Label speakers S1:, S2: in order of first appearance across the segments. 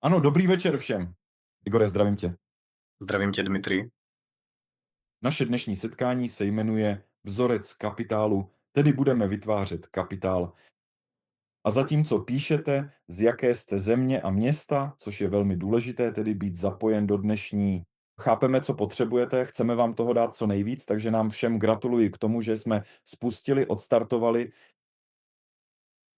S1: Ano, dobrý večer všem. Igore, zdravím tě.
S2: Zdravím tě, Dmitrij.
S1: Naše dnešní setkání se jmenuje Vzorec kapitálu, tedy budeme vytvářet kapitál. A zatímco píšete, z jaké jste země a města, což je velmi důležité, tedy být zapojen do dnešní. Chápeme, co potřebujete, chceme vám toho dát co nejvíc, takže nám všem gratuluji k tomu, že jsme spustili, odstartovali.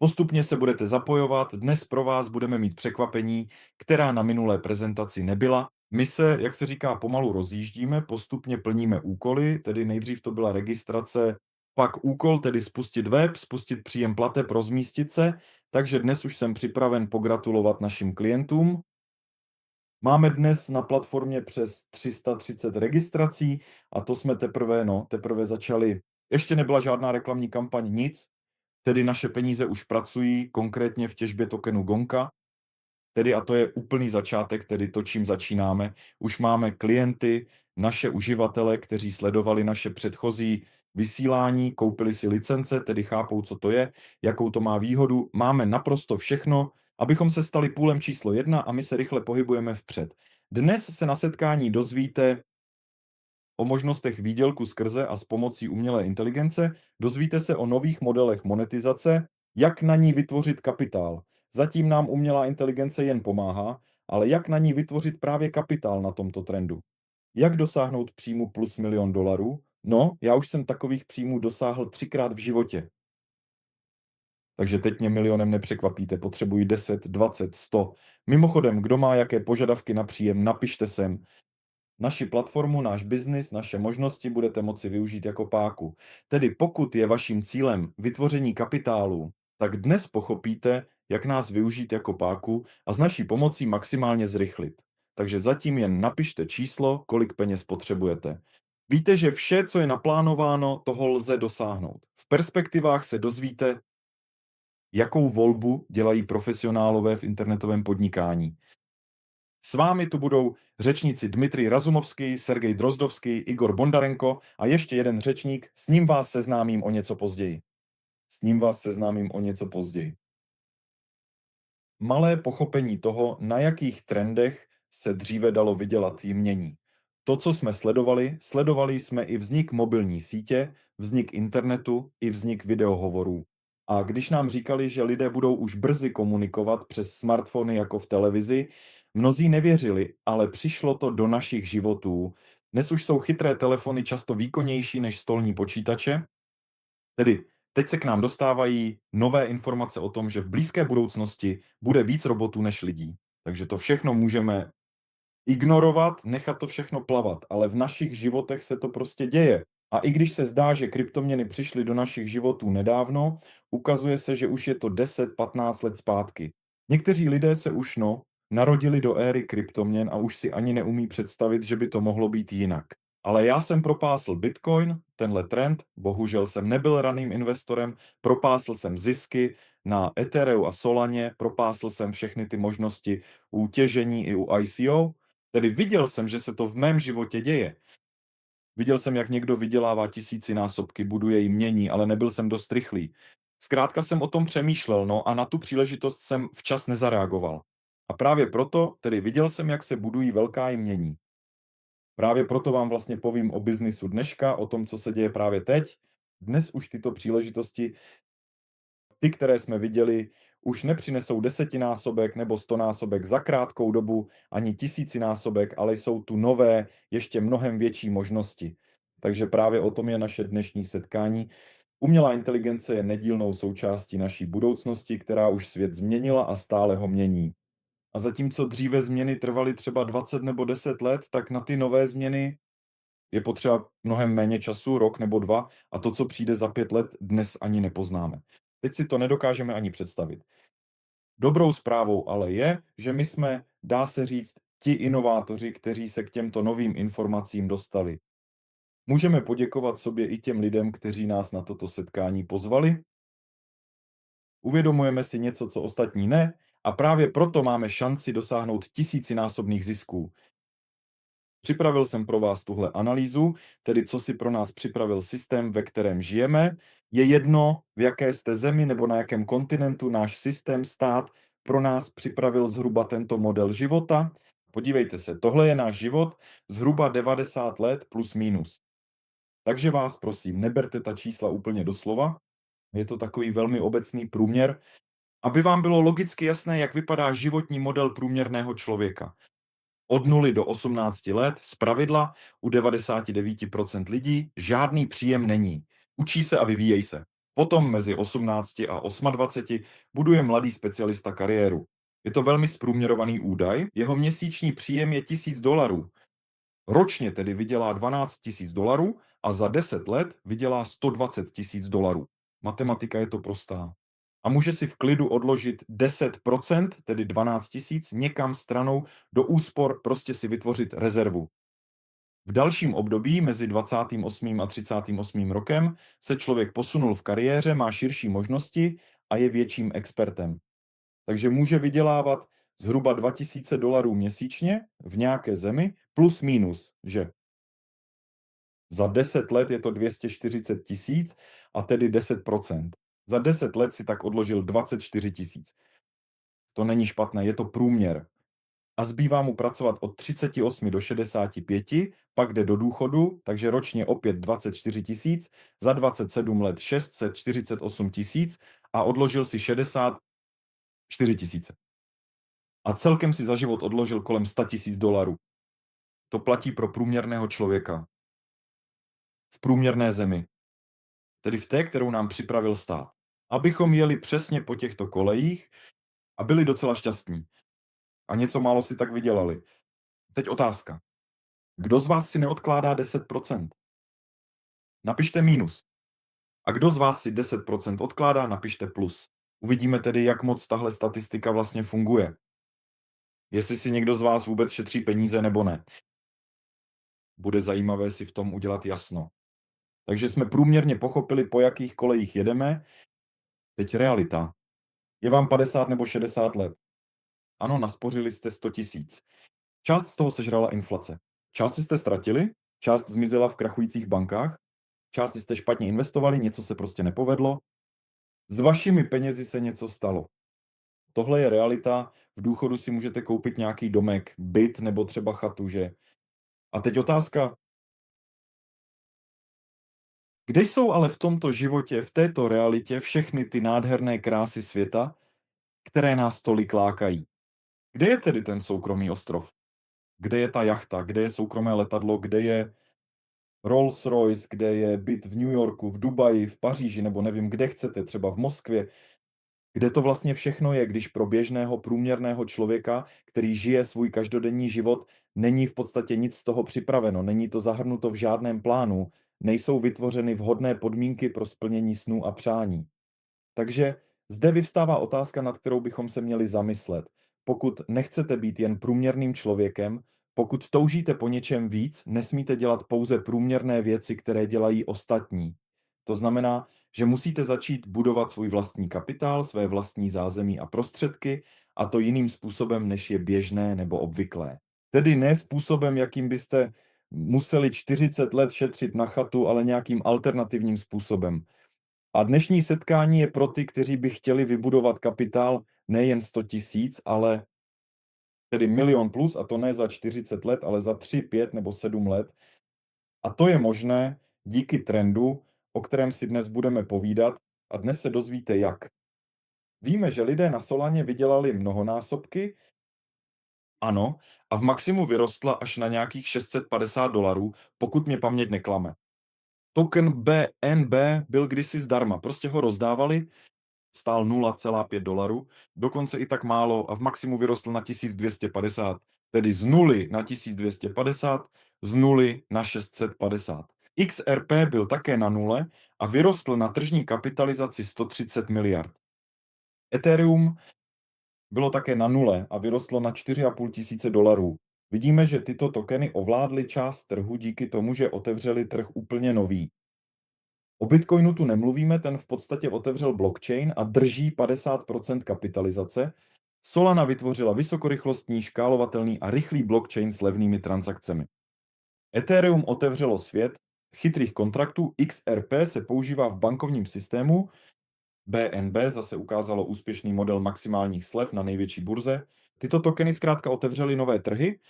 S1: Postupně se budete zapojovat, dnes pro vás budeme mít překvapení, která na minulé prezentaci nebyla. My se, jak se říká, pomalu rozjíždíme, postupně plníme úkoly, tedy nejdřív to byla registrace, pak úkol, tedy spustit web, spustit příjem plateb, rozmístit se, takže dnes už jsem připraven pogratulovat našim klientům. Máme dnes na platformě přes 330 registrací a to jsme teprve začali. Ještě nebyla žádná reklamní kampaň, nic, tedy naše peníze už pracují konkrétně v těžbě tokenu Gonka, tedy a to je úplný začátek, tedy to, čím začínáme. Už máme klienty, naše uživatele, kteří sledovali naše předchozí vysílání, koupili si licence, tedy chápou, co to je, jakou to má výhodu. Máme naprosto všechno, abychom se stali půlem číslo 1 a my se rychle pohybujeme vpřed. Dnes se na setkání dozvíte o možnostech výdělku skrze a s pomocí umělé inteligence, dozvíte se o nových modelech monetizace, jak na ní vytvořit kapitál. Zatím nám umělá inteligence jen pomáhá, ale jak na ní vytvořit právě kapitál na tomto trendu. Jak dosáhnout příjmu plus $1 000 000? No, já už jsem takových příjmů dosáhl 3krát v životě. Takže teď mě milionem nepřekvapíte, potřebuji 10, 20, 100. Mimochodem, kdo má jaké požadavky na příjem, napište sem. Naši platformu, náš biznis, naše možnosti budete moci využít jako páku. Tedy pokud je vaším cílem vytvoření kapitálu, tak dnes pochopíte, jak nás využít jako páku a s naší pomocí maximálně zrychlit. Takže zatím jen napište číslo, kolik peněz potřebujete. Víte, že vše, co je naplánováno, toho lze dosáhnout. V perspektivách se dozvíte, jakou volbu dělají profesionálové v internetovém podnikání. S vámi tu budou řečníci Dmitrij Razumovský, Sergej Drozdovský, Igor Bondarenko a ještě jeden řečník, s ním vás seznámím o něco později. Malé pochopení toho, na jakých trendech se dříve dalo vydělat jmění. To, co jsme sledovali jsme i vznik mobilní sítě, vznik internetu i vznik videohovorů. A když nám říkali, že lidé budou už brzy komunikovat přes smartfony jako v televizi, mnozí nevěřili, ale přišlo to do našich životů. Dnes už jsou chytré telefony často výkonnější než stolní počítače, tedy teď se k nám dostávají nové informace o tom, že v blízké budoucnosti bude víc robotů než lidí. Takže to všechno můžeme ignorovat, nechat to všechno plavat, ale v našich životech se to prostě děje. A i když se zdá, že kryptoměny přišly do našich životů nedávno, ukazuje se, že už je to 10-15 let zpátky. Někteří lidé se už narodili do éry kryptoměn a už si ani neumí představit, že by to mohlo být jinak. Ale já jsem propásl Bitcoin, tenhle trend, bohužel jsem nebyl raným investorem, propásl jsem zisky na Ethereu a Solaně, propásl jsem všechny ty možnosti u těžení i u ICO, tedy viděl jsem, že se to v mém životě děje. Viděl jsem, jak někdo vydělává tisícinásobky, buduje jmění, ale nebyl jsem dost rychlý. Zkrátka jsem o tom přemýšlel, a na tu příležitost jsem včas nezareagoval. A právě proto, tedy viděl jsem, jak se budují velká jmění. Právě proto vám vlastně povím o biznisu dneška, o tom, co se děje právě teď. Dnes už tyto příležitosti, ty, které jsme viděli, už nepřinesou desetinásobek nebo stonásobek za krátkou dobu, ani tisícinásobek, ale jsou tu nové, ještě mnohem větší možnosti. Takže právě o tom je naše dnešní setkání. Umělá inteligence je nedílnou součástí naší budoucnosti, která už svět změnila a stále ho mění. A zatímco dříve změny trvaly třeba 20 nebo 10 let, tak na ty nové změny je potřeba mnohem méně času, rok nebo 2, a to, co přijde za 5 let, dnes ani nepoznáme. Teď si to nedokážeme ani představit. Dobrou zprávou ale je, že my jsme, dá se říct, ti inovátoři, kteří se k těmto novým informacím dostali. Můžeme poděkovat sobě i těm lidem, kteří nás na toto setkání pozvali. Uvědomujeme si něco, co ostatní ne, a právě proto máme šanci dosáhnout tisícinásobných zisků. Připravil jsem pro vás tuhle analýzu, tedy co si pro nás připravil systém, ve kterém žijeme. Je jedno, v jaké jste zemi nebo na jakém kontinentu náš systém, stát pro nás připravil zhruba tento model života. Podívejte se, tohle je náš život, zhruba 90 let plus minus. Takže vás prosím, neberte ta čísla úplně doslova, je to takový velmi obecný průměr, aby vám bylo logicky jasné, jak vypadá životní model průměrného člověka. Od 0 do 18 let zpravidla u 99% lidí žádný příjem není. Učí se a vyvíjejí se. Potom mezi 18 a 28 buduje mladý specialista kariéru. Je to velmi zprůměrovaný údaj. Jeho měsíční příjem je $1000. Ročně tedy vydělá $12 000 a za 10 let vydělá $120 000. Matematika je to prostá. A může si v klidu odložit 10%, tedy 12 000, někam stranou do úspor, prostě si vytvořit rezervu. V dalším období mezi 28. a 38. rokem se člověk posunul v kariéře, má širší možnosti a je větším expertem. Takže může vydělávat zhruba $2000 měsíčně v nějaké zemi, plus minus, že za 10 let je to 240 000 a tedy 10%. Za 10 let si tak odložil 24 000. To není špatné, je to průměr. A zbývá mu pracovat od 38 do 65, pak jde do důchodu, takže ročně opět 24 000, za 27 let 648 000 a odložil si 64 000. A celkem si za život odložil kolem $100 000. To platí pro průměrného člověka. V průměrné zemi. Tedy v té, kterou nám připravil stát. Abychom jeli přesně po těchto kolejích a byli docela šťastní. A něco málo si tak vydělali. Teď otázka. Kdo z vás si neodkládá 10%? Napište minus. A kdo z vás si 10% odkládá, napište plus. Uvidíme tedy, jak moc tahle statistika vlastně funguje. Jestli si někdo z vás vůbec šetří peníze nebo ne. Bude zajímavé si v tom udělat jasno. Takže jsme průměrně pochopili, po jakých kolejích jedeme. Teď realita. Je vám 50 nebo 60 let. Ano, naspořili jste 100 000. Část z toho sežrala inflace. Část jste ztratili, část zmizela v krachujících bankách, část jste špatně investovali, něco se prostě nepovedlo. S vašimi penězi se něco stalo. Tohle je realita, v důchodu si můžete koupit nějaký domek, byt nebo třeba chatu, že? A teď otázka, kde jsou ale v tomto životě, v této realitě všechny ty nádherné krásy světa, které nás tolik lákají? Kde je tedy ten soukromý ostrov? Kde je ta jachta? Kde je soukromé letadlo? Kde je Rolls-Royce? Kde je byt v New Yorku, v Dubaji, v Paříži, nebo nevím, kde chcete, třeba v Moskvě? Kde to vlastně všechno je, když pro běžného průměrného člověka, který žije svůj každodenní život, není v podstatě nic z toho připraveno, není to zahrnuto v žádném plánu, nejsou vytvořeny vhodné podmínky pro splnění snů a přání. Takže zde vyvstává otázka, nad kterou bychom se měli zamyslet. Pokud nechcete být jen průměrným člověkem, pokud toužíte po něčem víc, nesmíte dělat pouze průměrné věci, které dělají ostatní. To znamená, že musíte začít budovat svůj vlastní kapitál, své vlastní zázemí a prostředky, a to jiným způsobem, než je běžné nebo obvyklé. Tedy ne způsobem, jakým byste museli 40 let šetřit na chatu, ale nějakým alternativním způsobem. A dnešní setkání je pro ty, kteří by chtěli vybudovat kapitál nejen 100 000, ale tedy 1 000 000 plus, a to ne za 40 let, ale za 3, 5 nebo 7 let. A to je možné díky trendu, o kterém si dnes budeme povídat, a dnes se dozvíte jak. Víme, že lidé na Solaně vydělali mnohonásobky, ano, a v maximu vyrostla až na nějakých $650, pokud mě paměť neklame. Token BNB byl kdysi zdarma, prostě ho rozdávali, stál $0,5, dokonce i tak málo, a v maximu vyrostl na 1250, tedy z 0 na 1250, z 0 na 650. XRP byl také na nule a vyrostl na tržní kapitalizaci 130 miliard. Ethereum bylo také na nule a vyrostlo na $4,500. Vidíme, že tyto tokeny ovládly část trhu díky tomu, že otevřeli trh úplně nový. O Bitcoinu tu nemluvíme, ten v podstatě otevřel blockchain a drží 50% kapitalizace. Solana vytvořila vysokorychlostní, škálovatelný a rychlý blockchain s levnými transakcemi. Ethereum otevřelo svět chytrých kontraktů, XRP se používá v bankovním systému, BNB zase ukázalo úspěšný model maximálních slev na největší burze. Tyto tokeny zkrátka otevřely nové trhy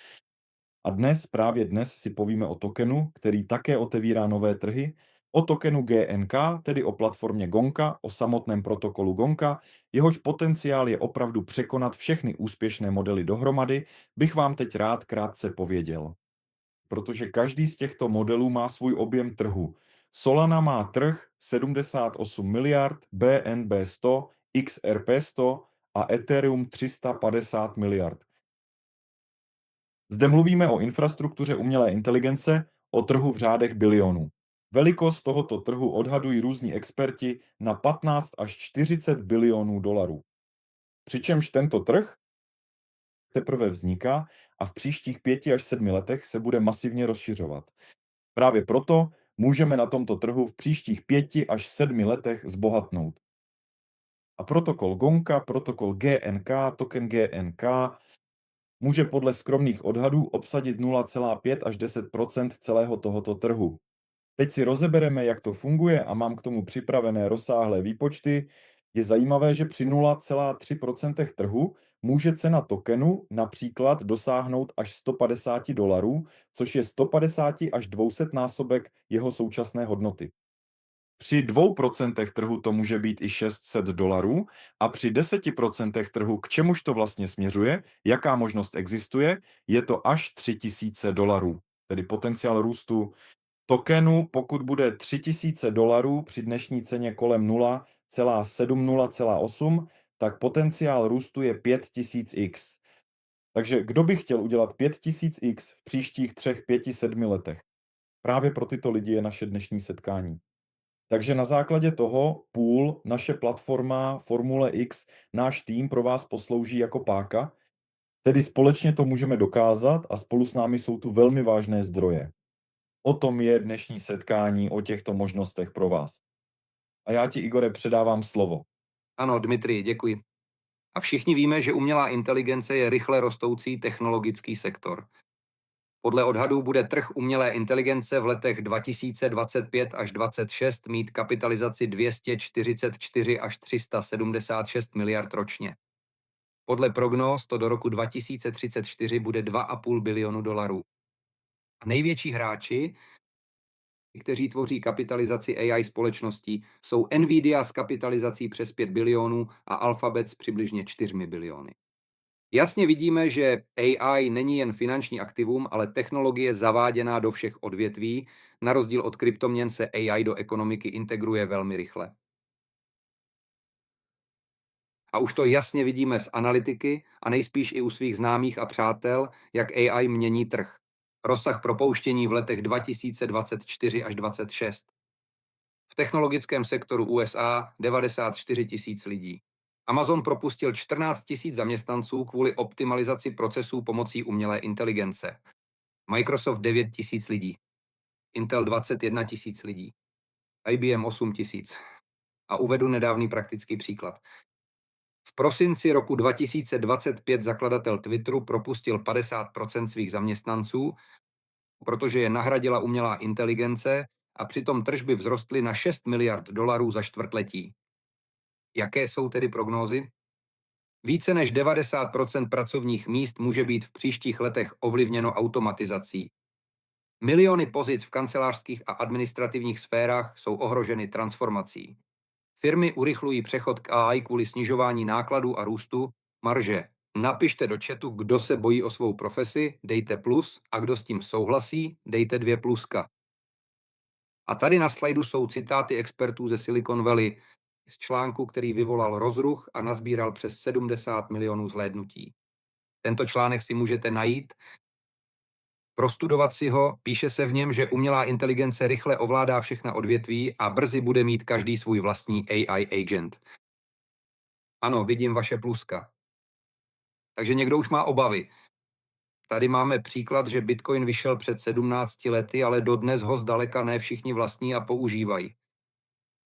S1: a právě dnes si povíme o tokenu, který také otevírá nové trhy, o tokenu GNK, tedy o platformě Gonka, o samotném protokolu Gonka, jehož potenciál je opravdu překonat všechny úspěšné modely dohromady, bych vám teď rád krátce pověděl. Protože každý z těchto modelů má svůj objem trhu. Solana má trh 78 miliard, BNB 100, XRP 100 a Ethereum 350 miliard. Zde mluvíme o infrastruktuře umělé inteligence, o trhu v řádech bilionů. Velikost tohoto trhu odhadují různí experti na 15 až 40 bilionů dolarů. Přičemž tento trh teprve vzniká a v příštích 5 až 7 letech se bude masivně rozšiřovat. Právě proto můžeme na tomto trhu v příštích 5 až 7 letech zbohatnout. A protokol Gonka, protokol GNK, token GNK může podle skromných odhadů obsadit 0,5 až 10 celého tohoto trhu. Teď si rozebereme, jak to funguje a mám k tomu připravené rozsáhlé výpočty. Je zajímavé, že při 0,3% trhu může cena tokenu například dosáhnout až $150, což je 150 až 200 násobek jeho současné hodnoty. Při 2% trhu to může být i $600 a při 10% trhu, k čemuž to vlastně směřuje, jaká možnost existuje, je to až $3000. Tedy potenciál růstu tokenu, pokud bude $3000 při dnešní ceně kolem 0,7, 0,8, tak potenciál růstu je 5000x. Takže kdo by chtěl udělat 5000x v příštích 3, 5, 7 letech? Právě pro tyto lidi je naše dnešní setkání. Takže na základě toho Pool, naše platforma Formule X, náš tým pro vás poslouží jako páka, tedy společně to můžeme dokázat a spolu s námi jsou tu velmi vážné zdroje. O tom je dnešní setkání, o těchto možnostech pro vás. A já ti, Igore, předávám slovo.
S3: Ano, Dmitry, děkuji. A všichni víme, že umělá inteligence je rychle rostoucí technologický sektor. Podle odhadů bude trh umělé inteligence v letech 2025 až 2026 mít kapitalizaci 244 až 376 miliard ročně. Podle prognóz to do roku 2034 bude 2,5 bilionu dolarů. A největší hráči, kteří tvoří kapitalizaci AI společností, jsou Nvidia s kapitalizací přes 5 bilionů a Alphabet s přibližně 4 biliony. Jasně vidíme, že AI není jen finanční aktivum, ale technologie zaváděná do všech odvětví. Na rozdíl od kryptoměn se AI do ekonomiky integruje velmi rychle. A už to jasně vidíme z analytiky a nejspíš i u svých známých a přátel, jak AI mění trh. Rozsah propouštění v letech 2024 až 2026. V technologickém sektoru USA 94 000 lidí. Amazon propustil 14 000 zaměstnanců kvůli optimalizaci procesů pomocí umělé inteligence. Microsoft 9 000 lidí. Intel 21 000 lidí. IBM 8 000. A uvedu nedávný praktický příklad. V prosinci roku 2025 zakladatel Twitteru propustil 50% svých zaměstnanců, protože je nahradila umělá inteligence a přitom tržby vzrostly na 6 miliard dolarů za čtvrtletí. Jaké jsou tedy prognózy? Více než 90% pracovních míst může být v příštích letech ovlivněno automatizací. Miliony pozic v kancelářských a administrativních sférách jsou ohroženy transformací. Firmy urychlují přechod k AI kvůli snižování nákladů a růstu marže. Napište do chatu, kdo se bojí o svou profesi, dejte plus, a kdo s tím souhlasí, dejte 2 pluska. A tady na slajdu jsou citáty expertů ze Silicon Valley z článku, který vyvolal rozruch a nazbíral přes 70 milionů zhlédnutí. Tento článek si můžete najít, prostudovat si ho, píše se v něm, že umělá inteligence rychle ovládá všechna odvětví a brzy bude mít každý svůj vlastní AI agent. Ano, vidím vaše pluska. Takže někdo už má obavy. Tady máme příklad, že Bitcoin vyšel před 17 lety, ale dodnes ho zdaleka ne všichni vlastní a používají.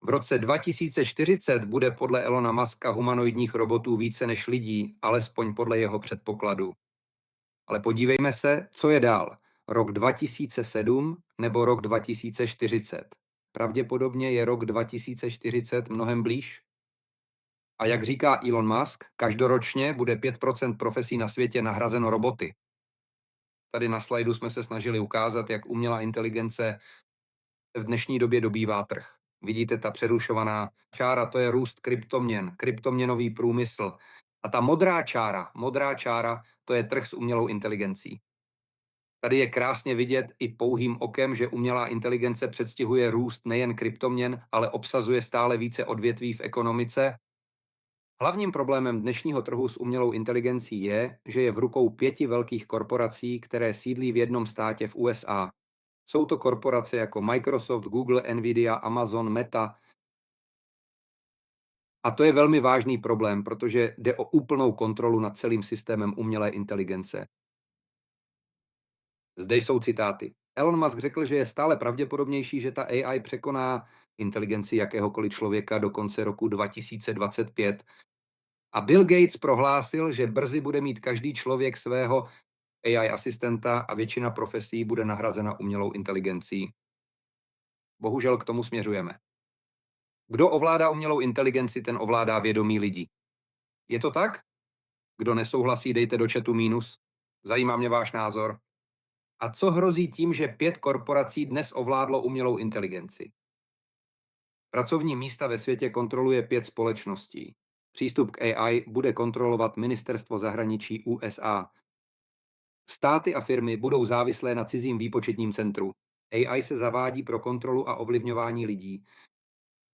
S3: V roce 2040 bude podle Elona Muska humanoidních robotů více než lidí, alespoň podle jeho předpokladu. Ale podívejme se, co je dál. Rok 2007 nebo rok 2040. Pravděpodobně je rok 2040 mnohem blíž. A jak říká Elon Musk, každoročně bude 5% profesí na světě nahrazeno roboty. Tady na slajdu jsme se snažili ukázat, jak umělá inteligence v dnešní době dobývá trh. Vidíte, ta přerušovaná čára, to je růst kryptoměn, kryptoměnový průmysl. A ta modrá čára, to je trh s umělou inteligencí. Tady je krásně vidět i pouhým okem, že umělá inteligence předstihuje růst nejen kryptoměn, ale obsazuje stále více odvětví v ekonomice. Hlavním problémem dnešního trhu s umělou inteligencí je, že je v rukou 5 velkých korporací, které sídlí v jednom státě v USA. Jsou to korporace jako Microsoft, Google, Nvidia, Amazon, Meta. A to je velmi vážný problém, protože jde o úplnou kontrolu nad celým systémem umělé inteligence. Zde jsou citáty. Elon Musk řekl, že je stále pravděpodobnější, že ta AI překoná inteligenci jakéhokoliv člověka do konce roku 2025. A Bill Gates prohlásil, že brzy bude mít každý člověk svého AI asistenta a většina profesí bude nahrazena umělou inteligencí. Bohužel k tomu směřujeme. Kdo ovládá umělou inteligenci, ten ovládá vědomí lidí. Je to tak? Kdo nesouhlasí, dejte do chatu mínus. Zajímá mě váš názor. A co hrozí tím, že 5 korporací dnes ovládlo umělou inteligenci? Pracovní místa ve světě kontroluje 5 společností. Přístup k AI bude kontrolovat Ministerstvo zahraničí USA. Státy a firmy budou závislé na cizím výpočetním centru. AI se zavádí pro kontrolu a ovlivňování lidí.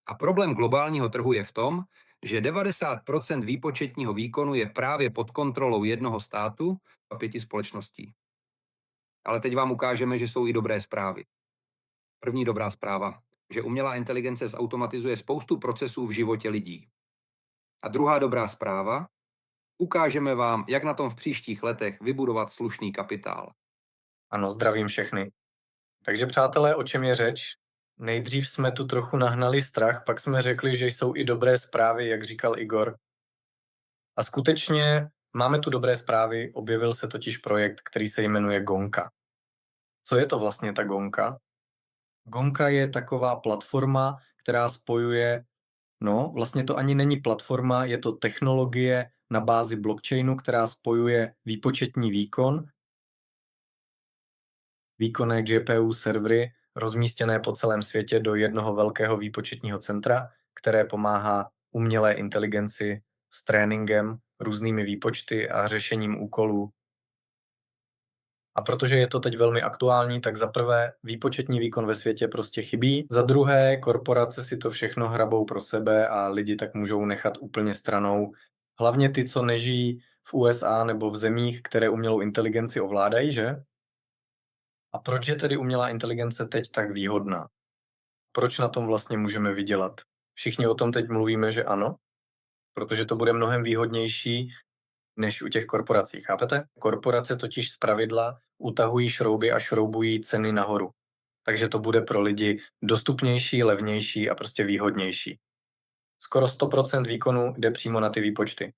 S3: A problém globálního trhu je v tom, že 90% výpočetního výkonu je právě pod kontrolou jednoho státu a 5 společností. Ale teď vám ukážeme, že jsou i dobré zprávy. První dobrá zpráva, že umělá inteligence zautomatizuje spoustu procesů v životě lidí. A druhá dobrá zpráva, ukážeme vám, jak na tom v příštích letech vybudovat slušný kapitál.
S2: Ano, zdravím všechny. Takže přátelé, o čem je řeč? Nejdřív jsme tu trochu nahnali strach, pak jsme řekli, že jsou i dobré zprávy, jak říkal Igor. A skutečně máme tu dobré zprávy, objevil se totiž projekt, který se jmenuje Gonka. Co je to vlastně ta Gonka? Gonka je taková platforma, která spojuje, vlastně to ani není platforma, je to technologie na bázi blockchainu, která spojuje výpočetní výkonné GPU servery rozmístěné po celém světě do jednoho velkého výpočetního centra, které pomáhá umělé inteligenci s tréninkem, různými výpočty a řešením úkolů. A protože je to teď velmi aktuální, tak za prvé výpočetní výkon ve světě prostě chybí, za druhé korporace si to všechno hrabou pro sebe a lidi tak můžou nechat úplně stranou. Hlavně ty, co nežijí v USA nebo v zemích, které umělou inteligenci ovládají, že? A proč je tedy umělá inteligence teď tak výhodná? Proč na tom vlastně můžeme vydělat? Všichni o tom teď mluvíme, že ano, protože to bude mnohem výhodnější než u těch korporací, chápete? Korporace totiž zpravidla utahují šrouby a šroubují ceny nahoru. Takže to bude pro lidi dostupnější, levnější a prostě výhodnější. Skoro 100% výkonu jde přímo na ty výpočty.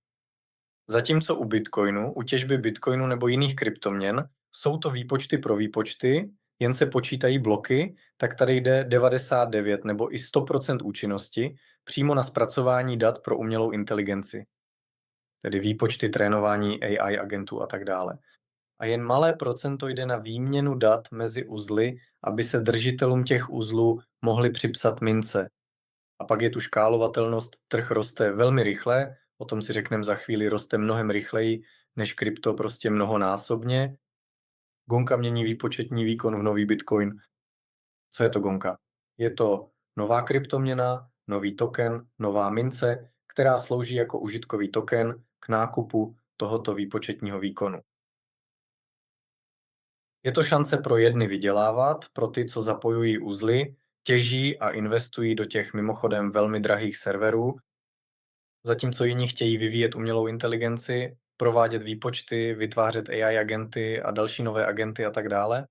S2: Zatímco u Bitcoinu, u těžby Bitcoinu nebo jiných kryptoměn, jsou to výpočty pro výpočty, jen se počítají bloky, tak tady jde 99 nebo i 100% účinnosti přímo na zpracování dat pro umělou inteligenci. Tedy výpočty, trénování AI agentů a tak dále. A jen malé procento jde na výměnu dat mezi uzly, aby se držitelům těch uzlů mohli připsat mince. A pak je tu škálovatelnost, trh roste velmi rychle, o tom si řekneme za chvíli, roste mnohem rychleji než krypto, prostě mnohonásobně. Gonka mění výpočetní výkon v nový Bitcoin. Co je to Gonka? Je to nová kryptoměna, nový token, nová mince, která slouží jako užitkový token k nákupu tohoto výpočetního výkonu. Je to šance pro jedny vydělávat, pro ty, co zapojují uzly, těží a investují do těch mimochodem velmi drahých serverů, zatímco jiní chtějí vyvíjet umělou inteligenci, provádět výpočty, vytvářet AI agenty a další nové agenty a tak dále.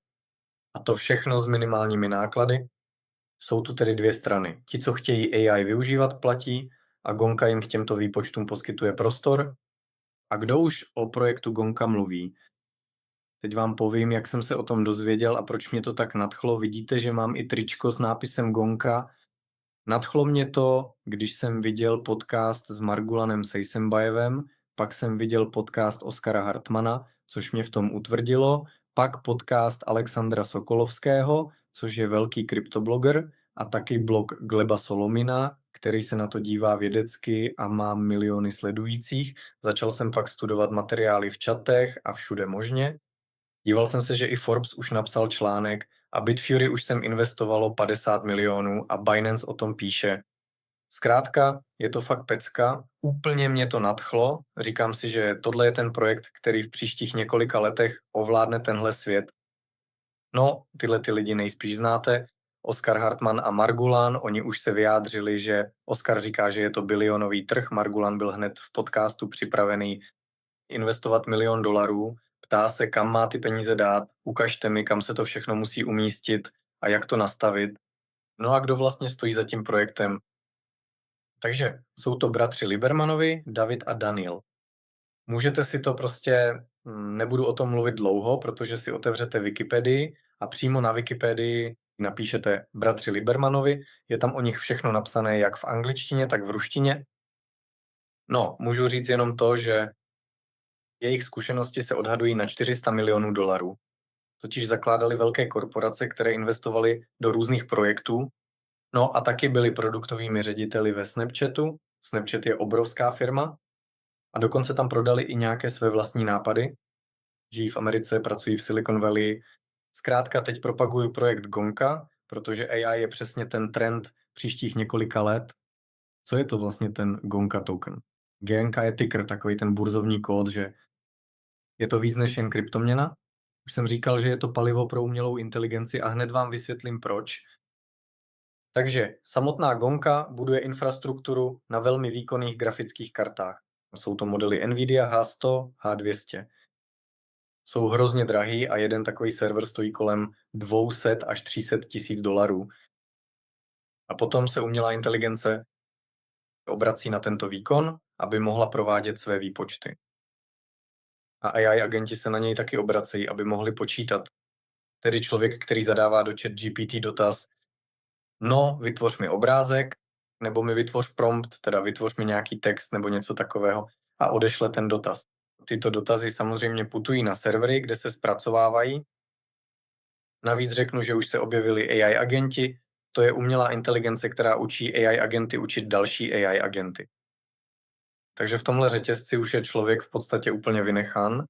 S2: A to všechno s minimálními náklady. Jsou tu tedy dvě strany. Ti, co chtějí AI využívat, platí a Gonka jim k těmto výpočtům poskytuje prostor. A kdo už o projektu Gonka mluví? Teď vám povím, jak jsem se o tom dozvěděl a proč mě to tak nadchlo. Vidíte, že mám i tričko s nápisem Gonka. Nadchlo mě to, když jsem viděl podcast s Margulanem Sejsembajevem, pak jsem viděl podcast Oskara Hartmana, což mě v tom utvrdilo, pak podcast Alexandra Sokolovského, což je velký kryptobloger, a taky blog Gleba Solomina, který se na to dívá vědecky a má miliony sledujících. Začal jsem pak studovat materiály v čatech a všude možně. Díval jsem se, že i Forbes už napsal článek a Bitfury už sem investovalo 50 milionů a Binance o tom píše. Zkrátka, je to fakt pecka, úplně mě to nadchlo, říkám si, že tohle je ten projekt, který v příštích několika letech ovládne tenhle svět. No, tyhle ty lidi nejspíš znáte, Oskar Hartman a Margulan, oni už se vyjádřili, že Oskar říká, že je to bilionový trh, Margulan byl hned v podcastu připravený investovat $1 000 000, ptá se, kam má ty peníze dát, ukažte mi, kam se to všechno musí umístit a jak to nastavit. No a kdo vlastně stojí za tím projektem? Takže jsou to bratři Libermanovi, David a Daniel. Můžete si to prostě, nebudu o tom mluvit dlouho, protože si otevřete Wikipedii a přímo na Wikipedii napíšete bratři Libermanovi, je tam o nich všechno napsané jak v angličtině, tak v ruštině. No, můžu říct jenom to, že jejich zkušenosti se odhadují na $400 milionů. Totiž zakládali velké korporace, které investovaly do různých projektů. No a taky byli produktovými řediteli ve Snapchatu. Snapchat je obrovská firma. A dokonce tam prodali i nějaké své vlastní nápady. Žijí v Americe, pracují v Silicon Valley. Zkrátka teď propaguju projekt Gonka, protože AI je přesně ten trend příštích několika let. Co je to vlastně ten Gonka token? GNK je ticker, takový ten burzovní kód, že je to víc než jen kryptoměna. Už jsem říkal, že je to palivo pro umělou inteligenci a hned vám vysvětlím proč. Takže samotná Gonka buduje infrastrukturu na velmi výkonných grafických kartách. Jsou to modely Nvidia H100, H200. Jsou hrozně drahý a jeden takový server stojí kolem 200 až 300 tisíc dolarů. A potom se umělá inteligence obrací na tento výkon, aby mohla provádět své výpočty. A AI agenti se na něj taky obracejí, aby mohli počítat. Tedy člověk, který zadává do ChatGPT dotaz, no, vytvoř mi obrázek, nebo mi vytvoř prompt, teda vytvoř mi nějaký text nebo něco takového a odešle ten dotaz. Tyto dotazy samozřejmě putují na servery, kde se zpracovávají. Navíc řeknu, že už se objevili AI agenti, to je umělá inteligence, která učí AI agenty učit další AI agenty. Takže v tomhle řetězci už je člověk v podstatě úplně vynechán.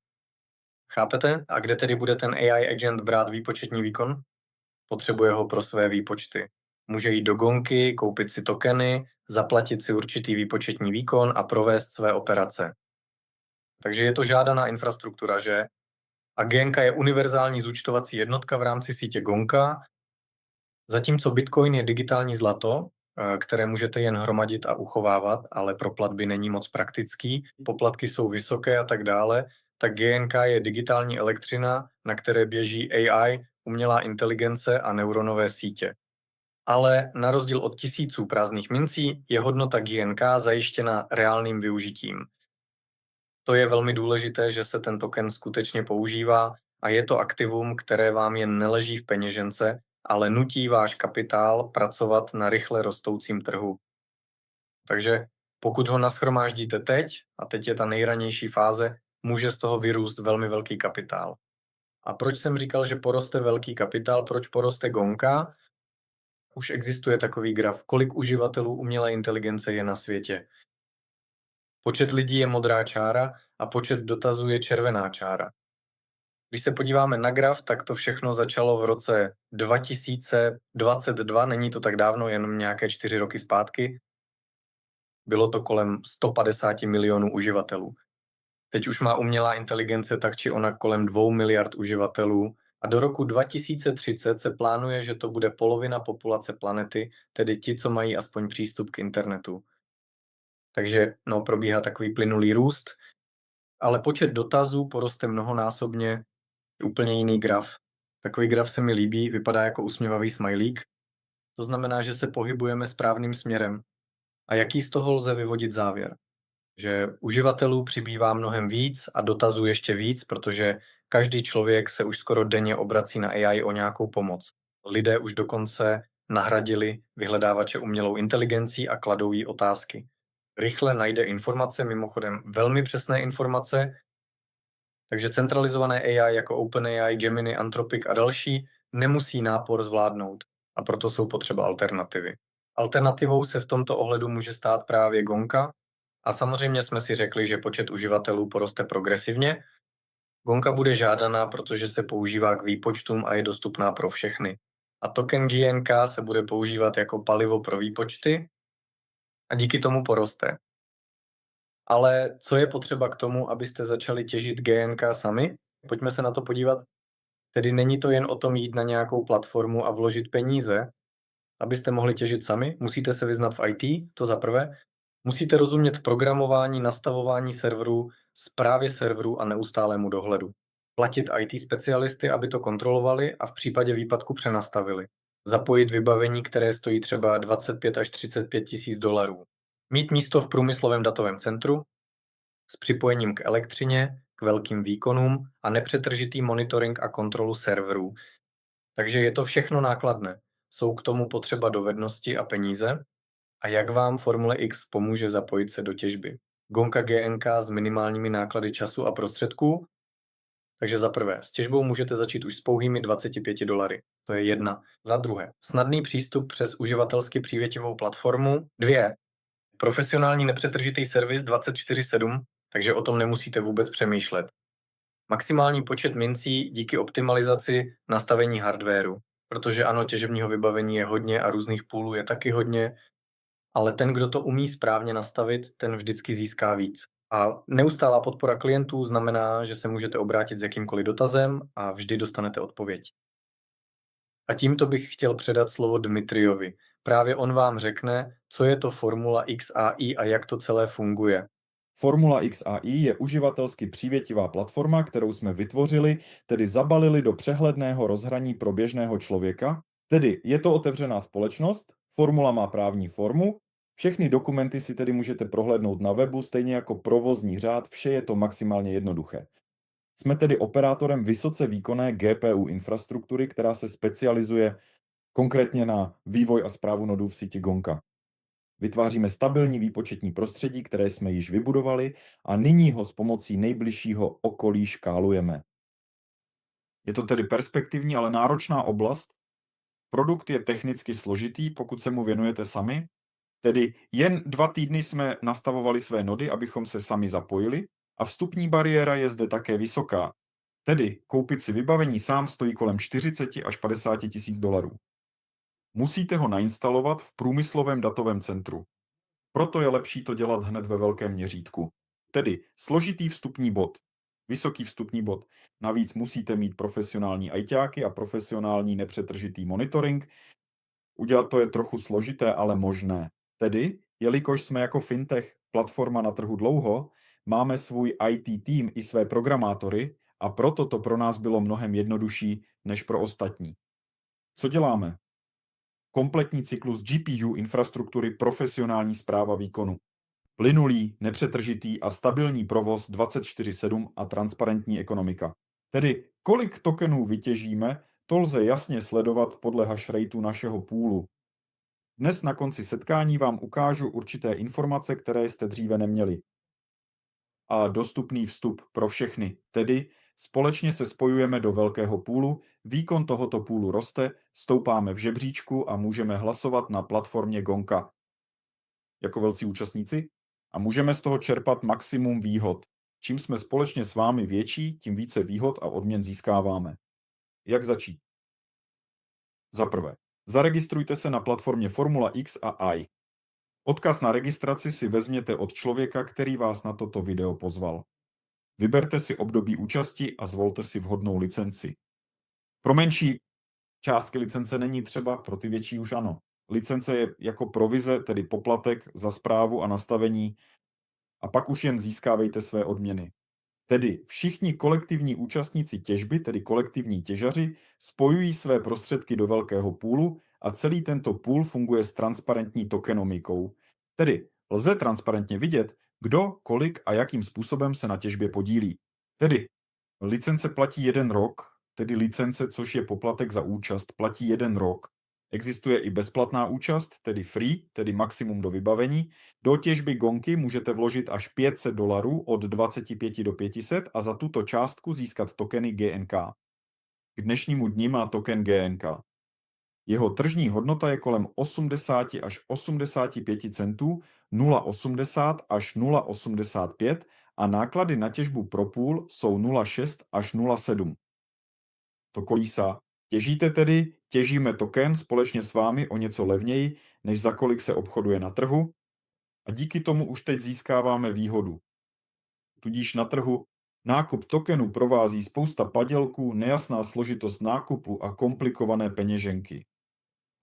S2: Chápete? A kde tedy bude ten AI agent brát výpočetní výkon? Potřebuje ho pro své výpočty. Může jít do Gonky, koupit si tokeny, zaplatit si určitý výpočetní výkon a provést své operace. Takže je to žádaná infrastruktura, že? A Genka je univerzální zúčtovací jednotka v rámci sítě Gonka, zatímco Bitcoin je digitální zlato, které můžete jen hromadit a uchovávat, ale pro platby není moc praktický, poplatky jsou vysoké a tak dále, tak GNK je digitální elektřina, na které běží AI, umělá inteligence a neuronové sítě. Ale na rozdíl od tisíců prázdných mincí je hodnota GNK zajištěna reálným využitím. To je velmi důležité, že se ten token skutečně používá a je to aktivum, které vám jen neleží v peněžence, ale nutí váš kapitál pracovat na rychle rostoucím trhu. Takže pokud ho nashromáždíte teď, a teď je ta nejranější fáze, může z toho vyrůst velmi velký kapitál. A proč jsem říkal, že poroste velký kapitál, proč poroste Gonka? Už existuje takový graf, kolik uživatelů umělé inteligence je na světě. Počet lidí je modrá čára a počet dotazů je červená čára. Když se podíváme na graf, tak to všechno začalo v roce 2022, není to tak dávno, jen nějaké 4 roky zpátky. Bylo to kolem 150 milionů uživatelů. Teď už má umělá inteligence tak či onak kolem 2 miliard uživatelů a do roku 2030 se plánuje, že to bude polovina populace planety, tedy ti, co mají aspoň přístup k internetu. Takže probíhá takový plynulý růst, ale počet dotazů poroste mnohonásobně, úplně jiný graf. Takový graf se mi líbí, vypadá jako usměvavý smajlík. To znamená, že se pohybujeme správným směrem. A jaký z toho lze vyvodit závěr? Že uživatelů přibývá mnohem víc a dotazů ještě víc, protože každý člověk se už skoro denně obrací na AI o nějakou pomoc. Lidé už dokonce nahradili vyhledávače umělou inteligencí a kladou jí otázky. Rychle najde informace, mimochodem velmi přesné informace, takže centralizované AI jako OpenAI, Gemini, Anthropic a další nemusí nápor zvládnout a proto jsou potřeba alternativy. Alternativou se v tomto ohledu může stát právě Gonka a samozřejmě jsme si řekli, že počet uživatelů poroste progresivně. Gonka bude žádaná, protože se používá k výpočtům a je dostupná pro všechny. A token GNK se bude používat jako palivo pro výpočty a díky tomu poroste. Ale co je potřeba k tomu, abyste začali těžit GNK sami? Pojďme se na to podívat. Tedy není to jen o tom jít na nějakou platformu a vložit peníze. Abyste mohli těžit sami, musíte se vyznat v IT, to za prvé. Musíte rozumět programování, nastavování serverů, správě serverů a neustálému dohledu. Platit IT specialisty, aby to kontrolovali a v případě výpadku přenastavili. Zapojit vybavení, které stojí třeba 25 až 35 tisíc dolarů. Mít místo v průmyslovém datovém centru s připojením k elektřině, k velkým výkonům a nepřetržitý monitoring a kontrolu serverů. Takže je to všechno nákladné. Jsou k tomu potřeba dovednosti a peníze. A jak vám Formule X pomůže zapojit se do těžby? Gonka GNK s minimálními náklady času a prostředků. Takže za prvé, s těžbou můžete začít už s pouhými 25 dolary. To je jedna. Za druhé, snadný přístup přes uživatelsky přívětivou platformu. 2. Profesionální nepřetržitý servis 24/7, takže o tom nemusíte vůbec přemýšlet. Maximální počet mincí díky optimalizaci nastavení hardwaru, protože ano, těžebního vybavení je hodně a různých půlů je taky hodně, ale ten, kdo to umí správně nastavit, ten vždycky získá víc. A neustálá podpora klientů znamená, že se můžete obrátit s jakýmkoliv dotazem a vždy dostanete odpověď. A tímto bych chtěl předat slovo Dmitriovi. Právě on vám řekne, co je to Formula XAI a jak to celé funguje.
S1: Formula XAI je uživatelsky přívětivá platforma, kterou jsme vytvořili, tedy zabalili do přehledného rozhraní pro běžného člověka. Tedy je to otevřená společnost, formula má právní formu, všechny dokumenty si tedy můžete prohlédnout na webu, stejně jako provozní řád, vše je to maximálně jednoduché. Jsme tedy operátorem vysoce výkonné GPU infrastruktury, která se specializuje konkrétně na vývoj a správu nodů v síti Gonka. Vytváříme stabilní výpočetní prostředí, které jsme již vybudovali a nyní ho s pomocí nejbližšího okolí škálujeme. Je to tedy perspektivní, ale náročná oblast. Produkt je technicky složitý, pokud se mu věnujete sami. Tedy jen 2 týdny jsme nastavovali své nody, abychom se sami zapojili a vstupní bariéra je zde také vysoká. Tedy koupit si vybavení sám stojí kolem 40 až 50 tisíc dolarů. Musíte ho nainstalovat v průmyslovém datovém centru. Proto je lepší to dělat hned ve velkém měřítku. Tedy složitý vstupní bod, vysoký vstupní bod. Navíc musíte mít profesionální ajťáky a profesionální nepřetržitý monitoring. Udělat to je trochu složité, ale možné. Tedy, jelikož jsme jako fintech platforma na trhu dlouho, máme svůj IT tým i své programátory a proto to pro nás bylo mnohem jednodušší než pro ostatní. Co děláme? Kompletní cyklus GPU infrastruktury, profesionální správa výkonu. Plynulý, nepřetržitý a stabilní provoz 24/7 a transparentní ekonomika. Tedy kolik tokenů vytěžíme, to lze jasně sledovat podle hash rateu našeho půlu. Dnes na konci setkání vám ukážu určité informace, které jste dříve neměli. A dostupný vstup pro všechny, tedy společně se spojujeme do velkého půlu, výkon tohoto půlu roste, stoupáme v žebříčku a můžeme hlasovat na platformě Gonka jako velcí účastníci a můžeme z toho čerpat maximum výhod. Čím jsme společně s vámi větší, tím více výhod a odměn získáváme. Jak začít? Za prvé, zaregistrujte se na platformě Formula X a AI. Odkaz na registraci si vezměte od člověka, který vás na toto video pozval. Vyberte si období účasti a zvolte si vhodnou licenci. Pro menší částky licence není třeba, pro ty větší už ano. Licence je jako provize, tedy poplatek za správu a nastavení, a pak už jen získávejte své odměny. Tedy všichni kolektivní účastníci těžby, tedy kolektivní těžaři, spojují své prostředky do velkého půlu a celý tento půl funguje s transparentní tokenomikou. Tedy lze transparentně vidět, kdo, kolik a jakým způsobem se na těžbě podílí. Tedy licence platí 1 rok, tedy licence, což je poplatek za účast, platí 1 rok. Existuje i bezplatná účast, tedy free, tedy maximum do vybavení. Do těžby Gonky můžete vložit až $500 od 25 do 500 a za tuto částku získat tokeny GNK. K dnešnímu dni má token GNK. Jeho tržní hodnota je kolem 80 až 85 centů, 0,80 až 0,85 a náklady na těžbu pro půl jsou 0,6 až 0,7. To kolísá. Těžíte tedy, těžíme token společně s vámi o něco levněji, než za kolik se obchoduje na trhu a díky tomu už teď získáváme výhodu. Tudíž na trhu nákup tokenu provází spousta padělků, nejasná složitost nákupu a komplikované peněženky.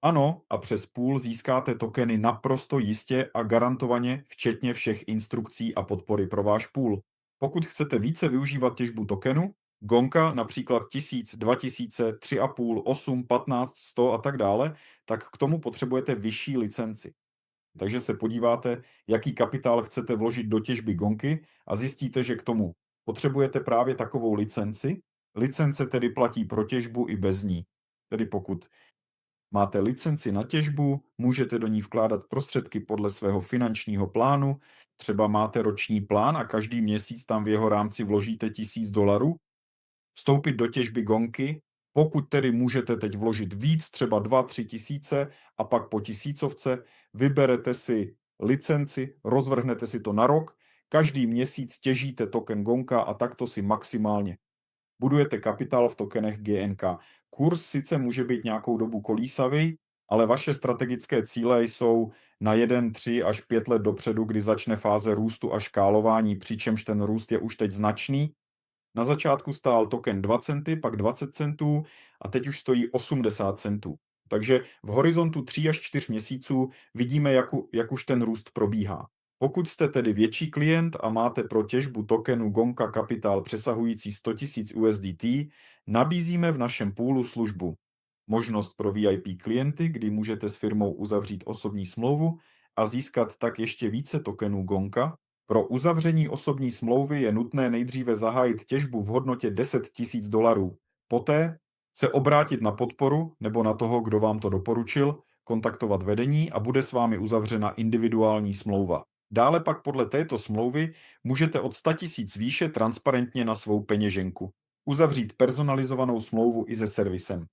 S1: Ano, a přes půl získáte tokeny naprosto jistě a garantovaně, včetně všech instrukcí a podpory pro váš půl. Pokud chcete více využívat těžbu tokenu, Gonka například 1000, 2000, 3,5, 8, 15, 100 a tak dále, tak k tomu potřebujete vyšší licenci. Takže se podíváte, jaký kapitál chcete vložit do těžby Gonky a zjistíte, že k tomu potřebujete právě takovou licenci. Licence tedy platí pro těžbu i bez ní. Tedy pokud máte licenci na těžbu, můžete do ní vkládat prostředky podle svého finančního plánu. Třeba máte roční plán a každý měsíc tam v jeho rámci vložíte $1000. Vstoupit do těžby Gonky, pokud tedy můžete teď vložit víc, třeba 2-3 tisíce a pak po tisícovce, vyberete si licenci, rozvrhnete si to na rok, každý měsíc těžíte token Gonka a takto si maximálně budujete kapitál v tokenech GNK. Kurz sice může být nějakou dobu kolísavý, ale vaše strategické cíle jsou na 1, 3 až 5 let dopředu, kdy začne fáze růstu a škálování, přičemž ten růst je už teď značný. Na začátku stál token 2 centy, pak 20 centů a teď už stojí 80 centů. Takže v horizontu 3 až 4 měsíců vidíme, jak už ten růst probíhá. Pokud jste tedy větší klient a máte pro těžbu tokenu Gonka kapitál přesahující 100 000 USDT, nabízíme v našem půlu službu. Možnost pro VIP klienty, kdy můžete s firmou uzavřít osobní smlouvu a získat tak ještě více tokenů Gonka. Pro uzavření osobní smlouvy je nutné nejdříve zahájit těžbu v hodnotě $10,000. Poté se obrátit na podporu nebo na toho, kdo vám to doporučil, kontaktovat vedení a bude s vámi uzavřena individuální smlouva. Dále pak podle této smlouvy můžete od 100 000 výše transparentně na svou peněženku uzavřít personalizovanou smlouvu i se servisem.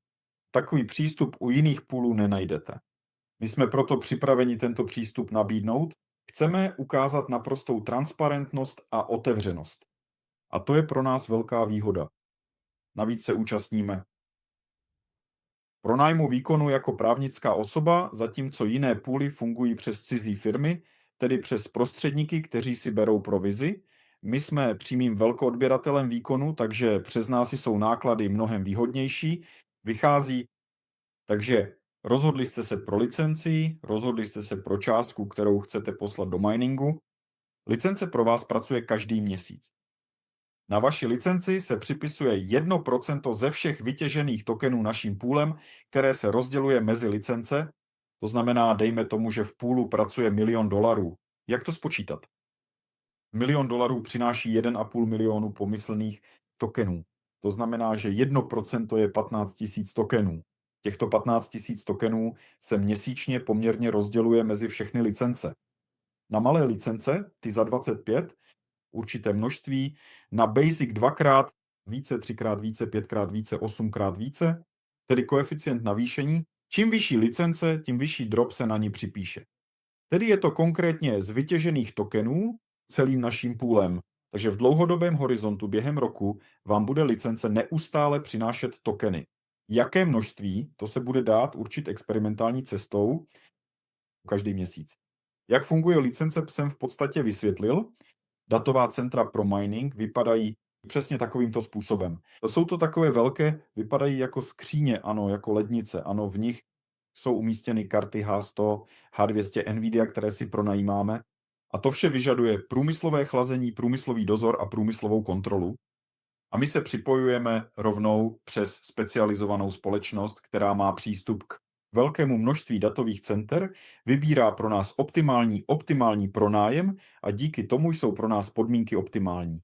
S1: Takový přístup u jiných půlů nenajdete. My jsme proto připraveni tento přístup nabídnout. Chceme ukázat naprostou transparentnost a otevřenost. A to je pro nás velká výhoda. Navíc se účastníme pronájmu výkonu jako právnická osoba, zatímco jiné půly fungují přes cizí firmy, tedy přes prostředníky, kteří si berou provizi. My jsme přímým velkoodběratelem výkonu, takže přes nás jsou náklady mnohem výhodnější. Takže rozhodli jste se pro licenci, rozhodli jste se pro částku, kterou chcete poslat do miningu. Licence pro vás pracuje každý měsíc. Na vaši licenci se připisuje 1% ze všech vytěžených tokenů naším půlem, které se rozděluje mezi licence. To znamená, dejme tomu, že v půlu pracuje $1 000 000. Jak to spočítat? $1 000 000 přináší 1,5 milionu pomyslných tokenů. To znamená, že 1% je 15 000 tokenů. Těchto 15 000 tokenů se měsíčně poměrně rozděluje mezi všechny licence. Na malé licence, ty za 25, určité množství, na Basic 2x více, 3x více, 5x více, 8x více, tedy koeficient navýšení. Čím vyšší licence, tím vyšší drop se na ní připíše. Tedy je to konkrétně z vytěžených tokenů celým naším půlem. Takže v dlouhodobém horizontu během roku vám bude licence neustále přinášet tokeny. Jaké množství, to se bude dát určit experimentální cestou každý měsíc. Jak funguje licence, jsem v podstatě vysvětlil. Datová centra pro mining vypadají přesně takovýmto způsobem. Jsou to takové velké, vypadají jako skříně, ano, jako lednice, ano, v nich jsou umístěny karty H100, H200, Nvidia, které si pronajímáme. A to vše vyžaduje průmyslové chlazení, průmyslový dozor a průmyslovou kontrolu. A my se připojujeme rovnou přes specializovanou společnost, která má přístup k velkému množství datových center, vybírá pro nás optimální pronájem a díky tomu jsou pro nás podmínky optimální.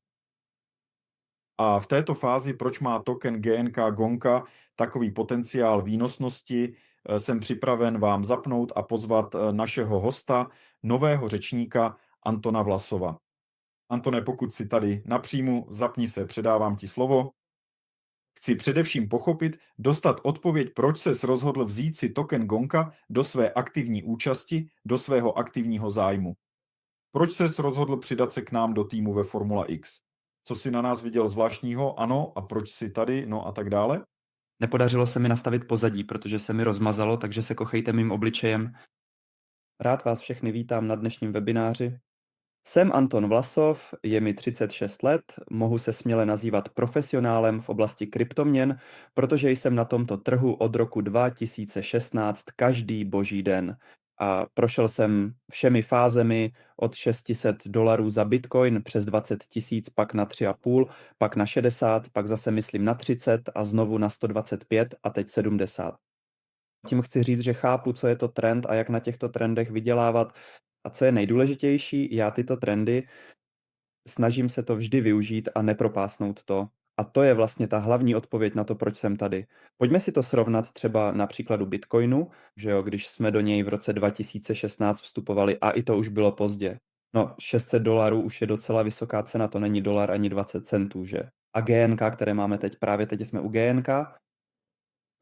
S1: A v této fázi, proč má token GNK Gonka takový potenciál výnosnosti, jsem připraven vám zapnout a pozvat našeho hosta, nového řečníka Antona Vlasova. Antone, pokud jsi tady napřímo, zapni se, předávám ti slovo. Chci především pochopit, dostat odpověď, proč ses rozhodl vzít si token Gonka do své aktivní účasti, do svého aktivního zájmu. Proč ses rozhodl přidat se k nám do týmu ve Formula X? Co jsi na nás viděl zvláštního, ano, a proč jsi tady, no a tak dále?
S4: Nepodařilo se mi nastavit pozadí, protože se mi rozmazalo, takže se kochejte mým obličejem. Rád vás všechny vítám na dnešním webináři. Jsem Anton Vlasov, je mi 36 let, mohu se směle nazývat profesionálem v oblasti kryptoměn, protože jsem na tomto trhu od roku 2016 každý boží den. A prošel jsem všemi fázemi od $600 za Bitcoin přes 20 000, pak na 3,5, pak na 60, pak zase myslím na 30 a znovu na 125 a teď 70. Tím chci říct, že chápu, co je to trend a jak na těchto trendech vydělávat. A co je nejdůležitější, já tyto trendy snažím se to vždy využít a nepropásnout to. A to je vlastně ta hlavní odpověď na to, proč jsem tady. Pojďme si to srovnat třeba na příkladu Bitcoinu, že jo, když jsme do něj v roce 2016 vstupovali a i to už bylo pozdě. No, $600 už je docela vysoká cena, to není dolar ani 20 centů, že? A GNK, které máme teď, právě teď jsme u GNK,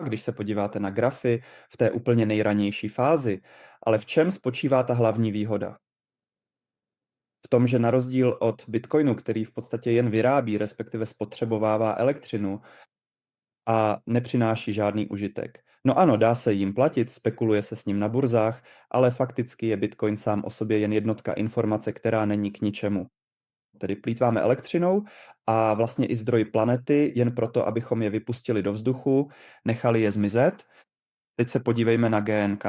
S4: když se podíváte na grafy v té úplně nejranější fázi. Ale v čem spočívá ta hlavní výhoda? V tom, že na rozdíl od Bitcoinu, který v podstatě jen vyrábí, respektive spotřebovává elektřinu a nepřináší žádný užitek. No ano, dá se jim platit, spekuluje se s ním na burzách, ale fakticky je Bitcoin sám o sobě jen jednotka informace, která není k ničemu. Tedy plýtváme elektřinou a vlastně i zdroj planety jen proto, abychom je vypustili do vzduchu, nechali je zmizet. Teď se podívejme na GNK.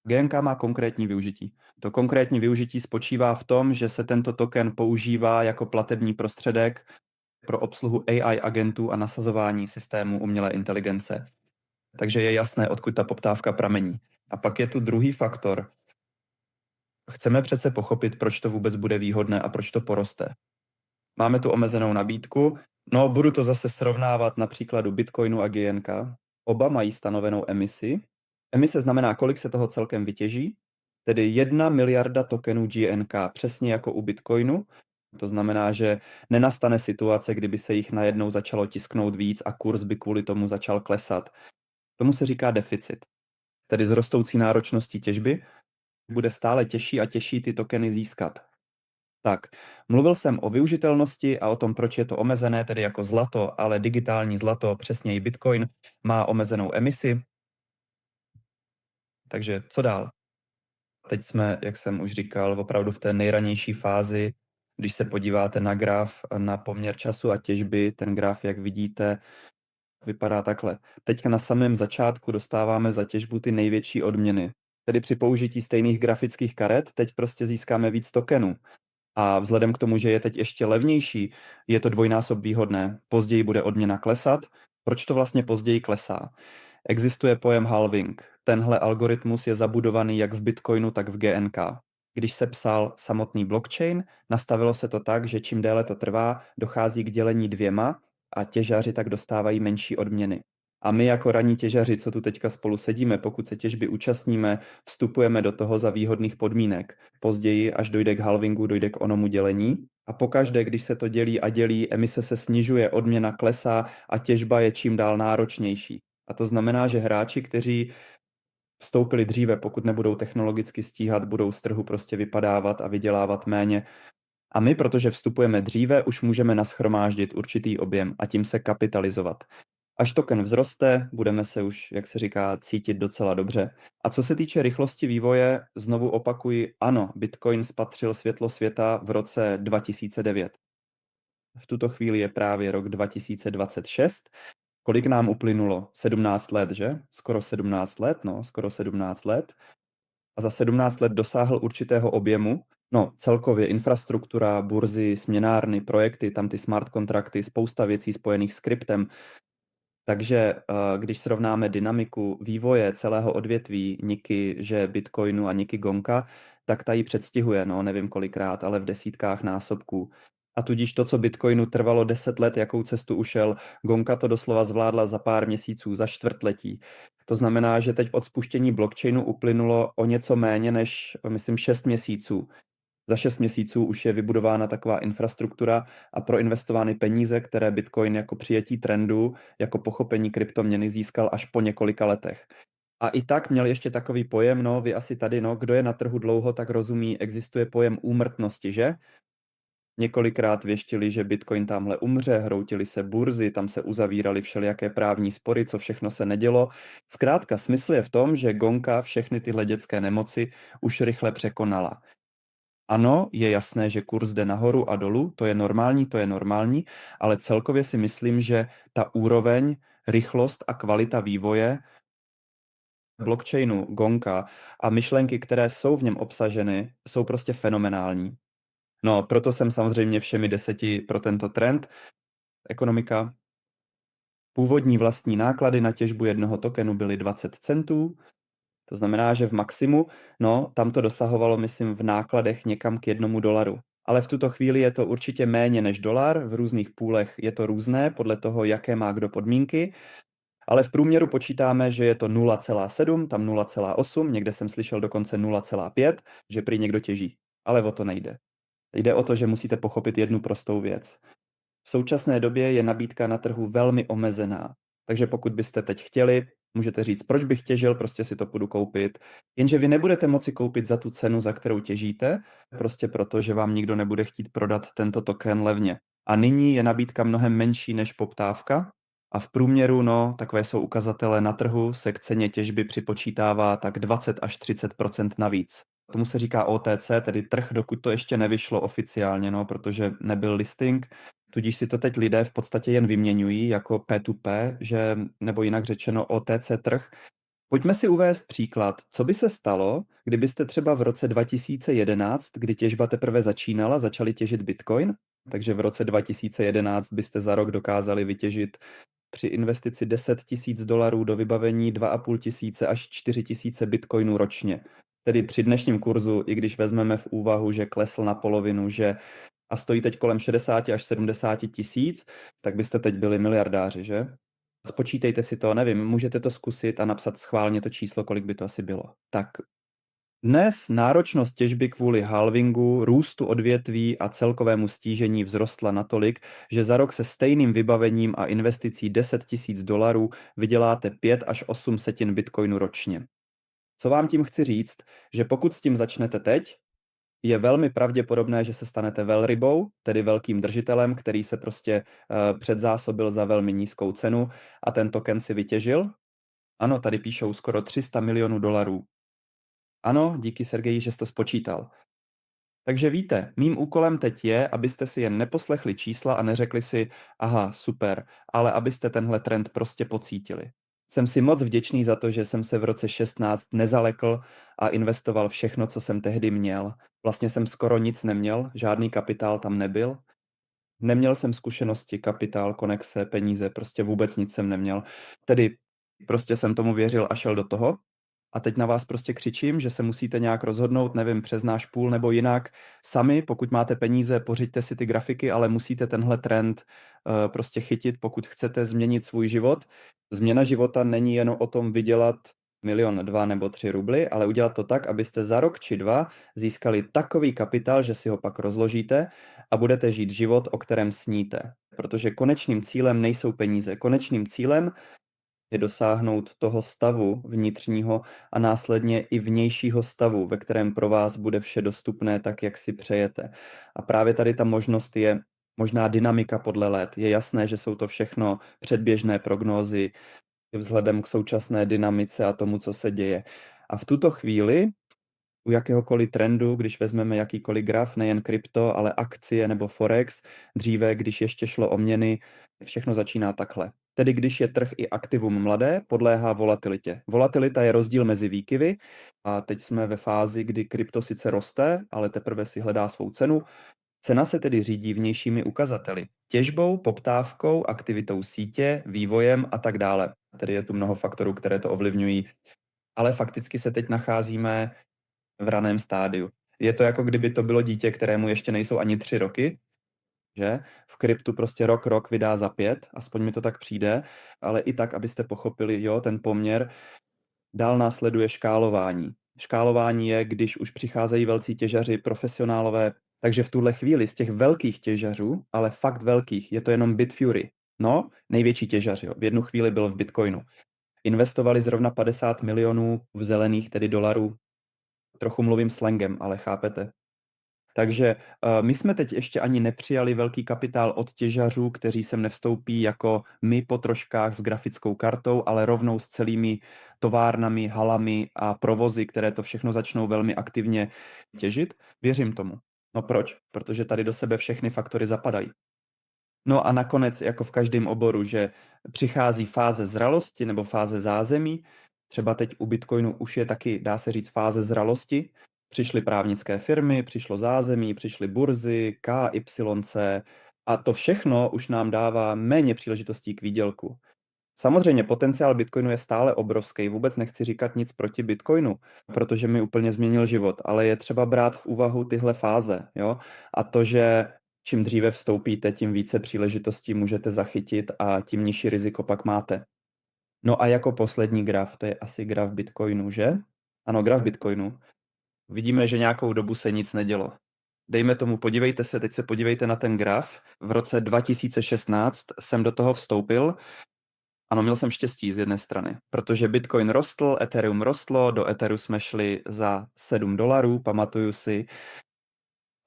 S4: GNK má konkrétní využití. To konkrétní využití spočívá v tom, že se tento token používá jako platební prostředek pro obsluhu AI agentů a nasazování systému umělé inteligence. Takže je jasné, odkud ta poptávka pramení. A pak je tu druhý faktor. Chceme přece pochopit, proč to vůbec bude výhodné a proč to poroste. Máme tu omezenou nabídku. No, budu to zase srovnávat na příkladu Bitcoinu a GNK. Oba mají stanovenou emisi. Emise znamená, kolik se toho celkem vytěží, tedy 1 miliarda tokenů GNK, přesně jako u Bitcoinu. To znamená, že nenastane situace, kdyby se jich najednou začalo tisknout víc a kurz by kvůli tomu začal klesat. Tomu se říká deficit. Tedy s rostoucí náročností těžby bude stále těžší a těžší ty tokeny získat. Tak, mluvil jsem o využitelnosti a o tom, proč je to omezené, tedy jako zlato, ale digitální zlato, přesněji Bitcoin, má omezenou emisi. Takže co dál? Teď jsme, jak jsem už říkal, opravdu v té nejranější fázi. Když se podíváte na graf, na poměr času a těžby, ten graf, jak vidíte, vypadá takhle. Teďka na samém začátku dostáváme za těžbu ty největší odměny. Tedy při použití stejných grafických karet teď prostě získáme víc tokenů. A vzhledem k tomu, že je teď ještě levnější, je to dvojnásob výhodné. Později bude odměna klesat. Proč to vlastně později klesá? Existuje pojem halving. Tenhle algoritmus je zabudovaný jak v Bitcoinu, tak v GNK. Když se psal samotný blockchain, nastavilo se to tak, že čím déle to trvá, dochází k dělení dvěma a těžaři tak dostávají menší odměny. A my jako ranní těžaři, co tu teďka spolu sedíme, pokud se těžby účastníme, vstupujeme do toho za výhodných podmínek. Později, až dojde k halvingu, dojde k onomu dělení. A pokaždé, když se to dělí a dělí, emise se snižuje, odměna klesá a těžba je čím dál náročnější. A to znamená, že hráči, kteří vstoupili dříve, pokud nebudou technologicky stíhat, budou z trhu prostě vypadávat a vydělávat méně. A my, protože vstupujeme dříve, už můžeme nashromáždit určitý objem a tím se kapitalizovat. Až token vzroste, budeme se už, jak se říká, cítit docela dobře. A co se týče rychlosti vývoje, znovu opakuji, ano, Bitcoin spatřil světlo světa v roce 2009. V tuto chvíli je právě rok 2026. Kolik nám uplynulo? 17 let, že? Skoro 17 let, no, skoro 17 let. A za 17 let dosáhl určitého objemu. No, celkově infrastruktura, burzy, směnárny, projekty, tam ty smart kontrakty, spousta věcí spojených s kryptem. Takže když srovnáme dynamiku vývoje celého odvětví Niky, že Bitcoinu a Niky Gonka, tak ta ji předstihuje, no nevím kolikrát, ale v desítkách násobků. A tudíž to, co Bitcoinu trvalo 10 let, jakou cestu ušel, Gonka to doslova zvládla za pár měsíců, za čtvrtletí. To znamená, že teď od spuštění blockchainu uplynulo o něco méně než, myslím, 6 měsíců. Za 6 měsíců už je vybudována taková infrastruktura a proinvestovány peníze, které Bitcoin jako přijetí trendu, jako pochopení kryptoměny získal až po několika letech. A i tak měl ještě takový pojem, no vy asi tady, no kdo je na trhu dlouho, tak rozumí, existuje pojem úmrtnosti, že? Několikrát věštili, že Bitcoin tamhle umře, hroutily se burzy, tam se uzavíraly všelijaké právní spory, co všechno se nedělo. Zkrátka smysl je v tom, že Gonka všechny tyhle dětské nemoci už rychle překonala. Ano, je jasné, že kurz jde nahoru a dolů, to je normální, ale celkově si myslím, že ta úroveň, rychlost a kvalita vývoje blockchainu, Gonka a myšlenky, které jsou v něm obsaženy, jsou prostě fenomenální. No, proto jsem samozřejmě všemi 10 pro tento trend. Ekonomika. Původní vlastní náklady na těžbu jednoho tokenu byly 20 centů, to znamená, že v maximu, no, tam to dosahovalo, myslím, v nákladech někam k $1. Ale v tuto chvíli je to určitě méně než dolar, v různých půlech je to různé, podle toho, jaké má kdo podmínky, ale v průměru počítáme, že je to 0,7, tam 0,8, někde jsem slyšel dokonce 0,5, že prý někdo těží, ale o to nejde. Jde o to, že musíte pochopit jednu prostou věc. V současné době je nabídka na trhu velmi omezená, takže pokud byste teď chtěli, můžete říct, proč bych těžil, prostě si to půjdu koupit, jenže vy nebudete moci koupit za tu cenu, za kterou těžíte, prostě proto, že vám nikdo nebude chtít prodat tento token levně. A nyní je nabídka mnohem menší než poptávka a v průměru, no, takové jsou ukazatele na trhu, se k ceně těžby připočítává tak 20 až 30% navíc. Tomu se říká OTC, tedy trh, dokud to ještě nevyšlo oficiálně, no, protože nebyl listing, tudíž si to teď lidé v podstatě jen vyměňují jako P2P, že, nebo jinak řečeno OTC trh. Pojďme si uvést příklad. Co by se stalo, kdybyste třeba v roce 2011, kdy těžba teprve začínala, začali těžit Bitcoin? Takže v roce 2011 byste za rok dokázali vytěžit při investici $10,000 do vybavení 2,5 až 4,000 bitcoinů ročně. Tedy při dnešním kurzu, i když vezmeme v úvahu, že klesl na polovinu, že a stojí teď kolem 60 až 70 tisíc, tak byste teď byli miliardáři, že? Spočítejte si to, nevím, můžete to zkusit a napsat schválně to číslo, kolik by to asi bylo. Tak dnes náročnost těžby kvůli halvingu, růstu odvětví a celkovému stížení vzrostla natolik, že za rok se stejným vybavením a investicí $10,000 vyděláte 5 až 8 setin bitcoinu ročně. Co vám tím chci říct, že pokud s tím začnete teď, je velmi pravděpodobné, že se stanete velrybou, tedy velkým držitelem, který se prostě předzásobil za velmi nízkou cenu a ten token si vytěžil. Ano, tady píšou skoro $300 milionů. Ano, díky Sergeji, že jsi to spočítal. Takže víte, mým úkolem teď je, abyste si jen neposlechli čísla a neřekli si, aha, super, ale abyste tenhle trend prostě pocítili. Jsem si moc vděčný za to, že jsem se v roce 16 nezalekl a investoval všechno, co jsem tehdy měl. Vlastně jsem skoro nic neměl, žádný kapitál tam nebyl. Neměl jsem zkušenosti, kapitál, konexe, peníze, prostě vůbec nic jsem neměl. Tedy prostě jsem tomu věřil a šel do toho. A teď na vás prostě křičím, že se musíte nějak rozhodnout, nevím, přes náš půl nebo jinak. Sami, pokud máte peníze, pořiďte si ty grafiky, ale musíte tenhle trend prostě chytit, pokud chcete změnit svůj život. Změna života není jen o tom vydělat 1, 2 nebo 3 rubly, ale udělat to tak, abyste za rok či 2 získali takový kapitál, že si ho pak rozložíte a budete žít život, o kterém sníte. Protože konečným cílem nejsou peníze. Konečným cílem je dosáhnout toho stavu vnitřního a následně i vnějšího stavu, ve kterém pro vás bude vše dostupné tak, jak si přejete. A právě tady ta možnost je možná dynamika podle let. Je jasné, že jsou to všechno předběžné prognózy vzhledem k současné dynamice a tomu, co se děje. A v tuto chvíli u jakéhokoliv trendu, když vezmeme jakýkoliv graf, nejen krypto, ale akcie nebo forex, dříve, když ještě šlo o měny, všechno začíná takhle. Tedy když je trh i aktivum mladé, podléhá volatilitě. Volatilita je rozdíl mezi výkyvy a teď jsme ve fázi, kdy krypto sice roste, ale teprve si hledá svou cenu. Cena se tedy řídí vnějšími ukazateli. Těžbou, poptávkou, aktivitou sítě, vývojem a tak dále. Tedy je tu mnoho faktorů, které to ovlivňují. Ale fakticky se teď nacházíme v raném stádiu. Je to jako kdyby to bylo dítě, kterému ještě nejsou ani 3 roky že? V kryptu prostě rok vydá za 5, aspoň mi to tak přijde, ale i tak, abyste pochopili, jo, ten poměr. Dál následuje škálování. Škálování je, když už přicházejí velcí těžaři, profesionálové, takže v tuhle chvíli z těch velkých těžařů, ale fakt velkých, je to jenom Bitfury. No, největší těžař, jo, v jednu chvíli byl v Bitcoinu. Investovali zrovna 50 milionů v zelených, tedy dolarů. Trochu mluvím slangem, ale chápete. Takže my jsme teď ještě ani nepřijali velký kapitál od těžařů, kteří sem nevstoupí jako my po troškách s grafickou kartou, ale rovnou s celými továrnami, halami a provozy, které to všechno začnou velmi aktivně těžit. Věřím tomu. No proč? Protože tady do sebe všechny faktory zapadají. No a nakonec, jako v každém oboru, že přichází fáze zralosti nebo fáze zázemí, třeba teď u Bitcoinu už je taky, dá se říct, fáze zralosti. Přišly právnické firmy, přišlo zázemí, přišly burzy, KYC a to všechno už nám dává méně příležitostí k výdělku. Samozřejmě potenciál Bitcoinu je stále obrovský, vůbec nechci říkat nic proti Bitcoinu, protože mi úplně změnil život, ale je třeba brát v úvahu tyhle fáze, jo? A to, že čím dříve vstoupíte, tím více příležitostí můžete zachytit a tím nižší riziko pak máte. No a jako poslední graf, to je asi graf Bitcoinu, že? Ano, graf Bitcoinu. Vidíme, že nějakou dobu se nic nedělo. Dejme tomu, podívejte se, teď se podívejte na ten graf. V roce 2016 jsem do toho vstoupil. Ano, měl jsem štěstí z jedné strany, protože Bitcoin rostl, Ethereum rostlo, do Etheru jsme šli za $7, pamatuju si,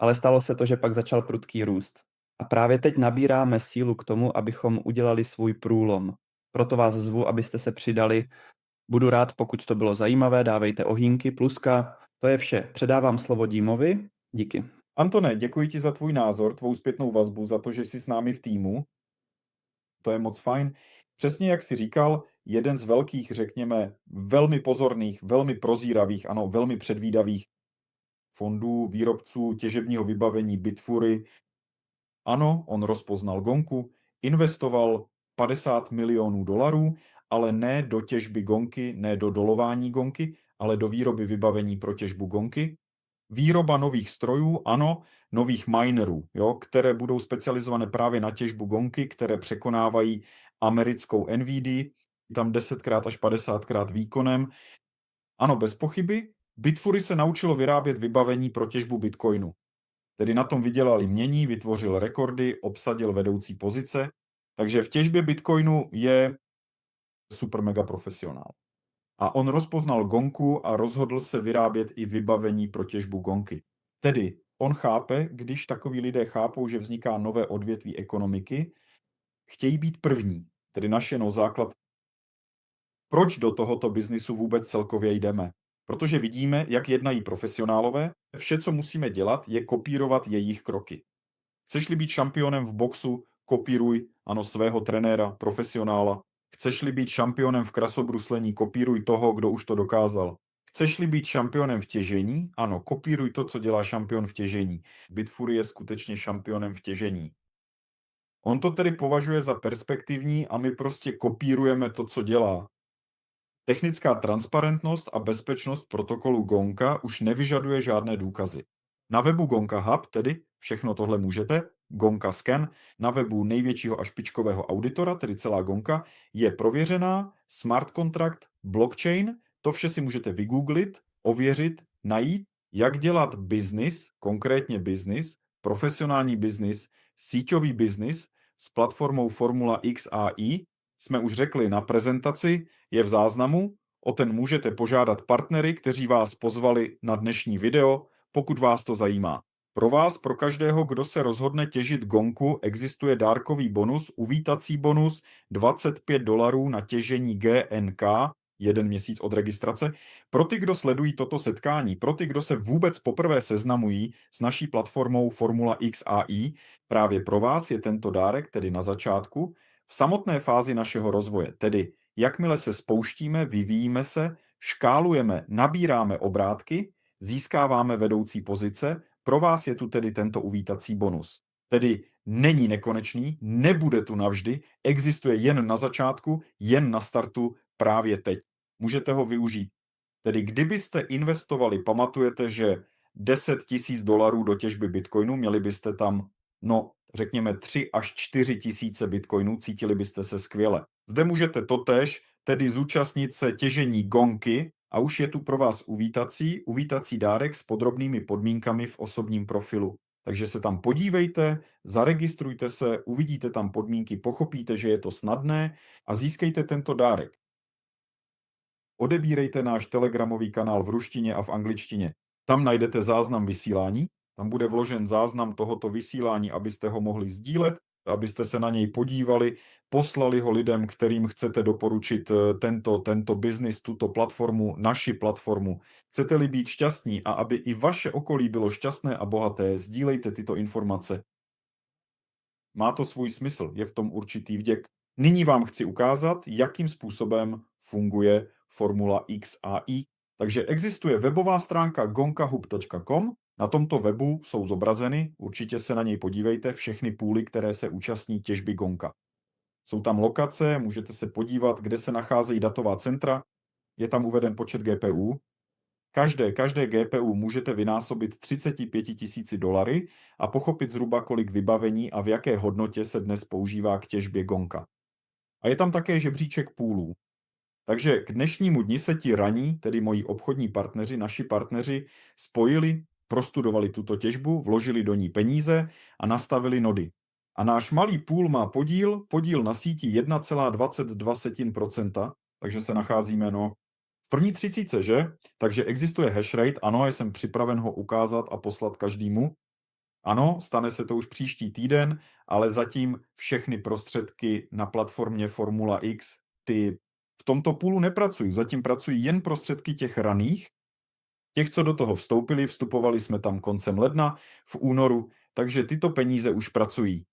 S4: ale stalo se to, že pak začal prudký růst. A právě teď nabíráme sílu k tomu, abychom udělali svůj průlom. Proto vás zvu, abyste se přidali. Budu rád, pokud to bylo zajímavé, dávejte ohýnky, pluska. To je vše. Předávám slovo Dímovi. Díky.
S1: Antone, děkuji ti za tvůj názor, tvou zpětnou vazbu, za to, že jsi s námi v týmu. To je moc fajn. Přesně jak jsi říkal, jeden z velkých, řekněme, velmi pozorných, velmi prozíravých, ano, velmi předvídavých fondů, výrobců těžebního vybavení Bitfury. Ano, on rozpoznal Gonku, investoval 50 milionů dolarů, ale ne do těžby Gonky, ne do dolování Gonky, ale do výroby vybavení pro těžbu Gonky. Výroba nových strojů, ano, nových minerů, jo, které budou specializované právě na těžbu Gonky, které překonávají americkou NVIDIA, tam 10krát až 50krát výkonem. Ano, bez pochyby, Bitfury se naučilo vyrábět vybavení pro těžbu Bitcoinu. Tedy na tom vydělal jmění, vytvořil rekordy, obsadil vedoucí pozice, takže v těžbě Bitcoinu je super mega profesionál. A on rozpoznal Gonku a rozhodl se vyrábět i vybavení pro těžbu Gonky. Tedy on chápe, když takoví lidé chápou, že vzniká nové odvětví ekonomiky, chtějí být první, tedy našenou základ. Proč do tohoto biznisu vůbec celkově jdeme? Protože vidíme, jak jednají profesionálové, vše, co musíme dělat, je kopírovat jejich kroky. Chceš-li být šampionem v boxu, kopíruj, ano, svého trenéra, profesionála. Chceš-li být šampionem v krasobruslení, kopíruj toho, kdo už to dokázal. Chceš-li být šampionem v těžení, ano, kopíruj to, co dělá šampion v těžení. Bitfury je skutečně šampionem v těžení. On to tedy považuje za perspektivní a my prostě kopírujeme to, co dělá. Technická transparentnost a bezpečnost protokolu Gonka už nevyžaduje žádné důkazy. Na webu Gonka Hub tedy všechno tohle můžete, Gonka Scan, na webu největšího a špičkového auditora, tedy celá Gonka, je prověřená, smart contract, blockchain, to vše si můžete vygooglit, ověřit, najít, jak dělat biznis, konkrétně biznis, profesionální biznis, síťový biznis s platformou Formula X AI, jsme už řekli na prezentaci, je v záznamu, o ten můžete požádat partnery, kteří vás pozvali na dnešní video, pokud vás to zajímá. Pro vás, pro každého, kdo se rozhodne těžit Gonku, existuje dárkový bonus, uvítací bonus $25 na těžení GNK, 1 měsíc od registrace. Pro ty, kdo sledují toto setkání, pro ty, kdo se vůbec poprvé seznamují s naší platformou Formula X AI, právě pro vás je tento dárek, tedy na začátku, v samotné fázi našeho rozvoje, tedy jakmile se spouštíme, vyvíjíme se, škálujeme, nabíráme obrátky, získáváme vedoucí pozice, pro vás je tu tedy tento uvítací bonus. Tedy není nekonečný, nebude tu navždy, existuje jen na začátku, jen na startu právě teď. Můžete ho využít. Tedy kdybyste investovali, pamatujete, že $10 000 do těžby Bitcoinu, měli byste tam, no řekněme 3 až 4 tisíce bitcoinů, cítili byste se skvěle. Zde můžete totéž, tedy zúčastnit se těžení gonky a už je tu pro vás uvítací dárek s podrobnými podmínkami v osobním profilu. Takže se tam podívejte, zaregistrujte se, uvidíte tam podmínky, pochopíte, že je to snadné a získejte tento dárek. Odebírejte náš telegramový kanál v ruštině a v angličtině. Tam najdete záznam vysílání, tam bude vložen záznam tohoto vysílání, abyste ho mohli sdílet, abyste se na něj podívali, poslali ho lidem, kterým chcete doporučit tento biznis, tuto platformu, naši platformu. Chcete-li být šťastní a aby i vaše okolí bylo šťastné a bohaté, sdílejte tyto informace. Má to svůj smysl, je v tom určitý vděk. Nyní vám chci ukázat, jakým způsobem funguje Formula XAI. Takže existuje webová stránka gonkahub.com, na tomto webu jsou zobrazeny, určitě se na něj podívejte, všechny půly, které se účastní těžby gonka. Jsou tam lokace, můžete se podívat, kde se nacházejí datová centra, je tam uveden počet GPU. Každé GPU můžete vynásobit 35 tisíci dolary a pochopit zhruba, kolik vybavení a v jaké hodnotě se dnes používá k těžbě gonka. A je tam také žebříček půlů. Takže k dnešnímu dni se ti raní, tedy moji obchodní partneři, naši partneři, spojili, prostudovali tuto těžbu, vložili do ní peníze a nastavili nody. A náš malý půl má podíl na síti 1,22%, takže se nacházíme v první 30, že? Takže existuje hashrate, ano, jsem připraven ho ukázat a poslat každému. Ano, stane se to už příští týden, ale zatím všechny prostředky na platformě Formula X, ty v tomto půlu nepracují. Zatím pracují jen prostředky těch raných, těch, co do toho vstupovali jsme tam koncem ledna, v únoru, takže tyto peníze už pracují.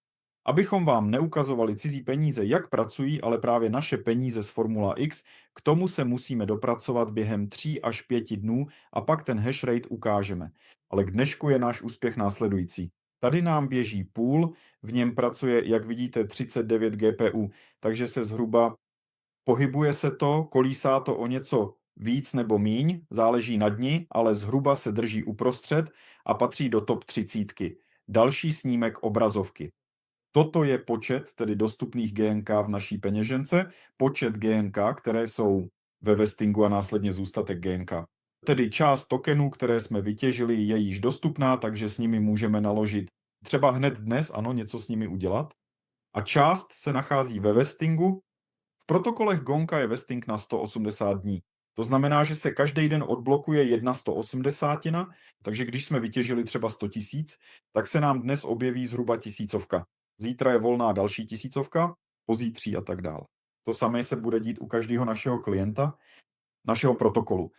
S1: Abychom vám neukazovali cizí peníze, jak pracují, ale právě naše peníze z Formula X, k tomu se musíme dopracovat během 3 až 5 dnů a pak ten hashrate ukážeme. Ale k dnešku je náš úspěch následující. Tady nám běží půl, v něm pracuje, jak vidíte, 39 GPU, takže se zhruba pohybuje se to, kolísá to o něco víc nebo míň, záleží na dni, ale zhruba se drží uprostřed a patří do top 30. Další snímek obrazovky. Toto je počet tedy dostupných GNK v naší peněžence, počet GNK, které jsou ve vestingu a následně zůstatek GNK. Tedy část tokenů, které jsme vytěžili, je již dostupná, takže s nimi můžeme naložit třeba hned dnes, ano, něco s nimi udělat. A část se nachází ve vestingu. V protokolech Gonka je vesting na 180 dní. To znamená, že se každý den odblokuje 1/180, takže když jsme vytěžili třeba 100 000, tak se nám dnes objeví zhruba 1000. Zítra je volná další 1000, pozítří a tak dál. To samé se bude dít u každého našeho klienta, našeho protokolu.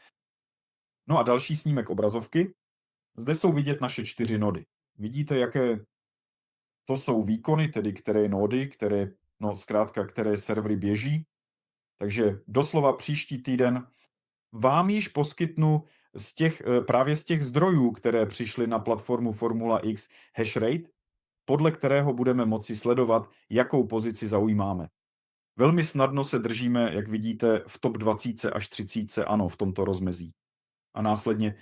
S1: No a další snímek obrazovky. Zde jsou vidět naše 4 nody. Vidíte, jaké to jsou výkony, tedy které nody, které servery běží. Takže doslova příští týden vám již poskytnu právě z těch zdrojů, které přišly na platformu Formula X hashrate, podle kterého budeme moci sledovat, jakou pozici zaujímáme. Velmi snadno se držíme, jak vidíte, v top 20 až 30, ano, v tomto rozmezí. A následně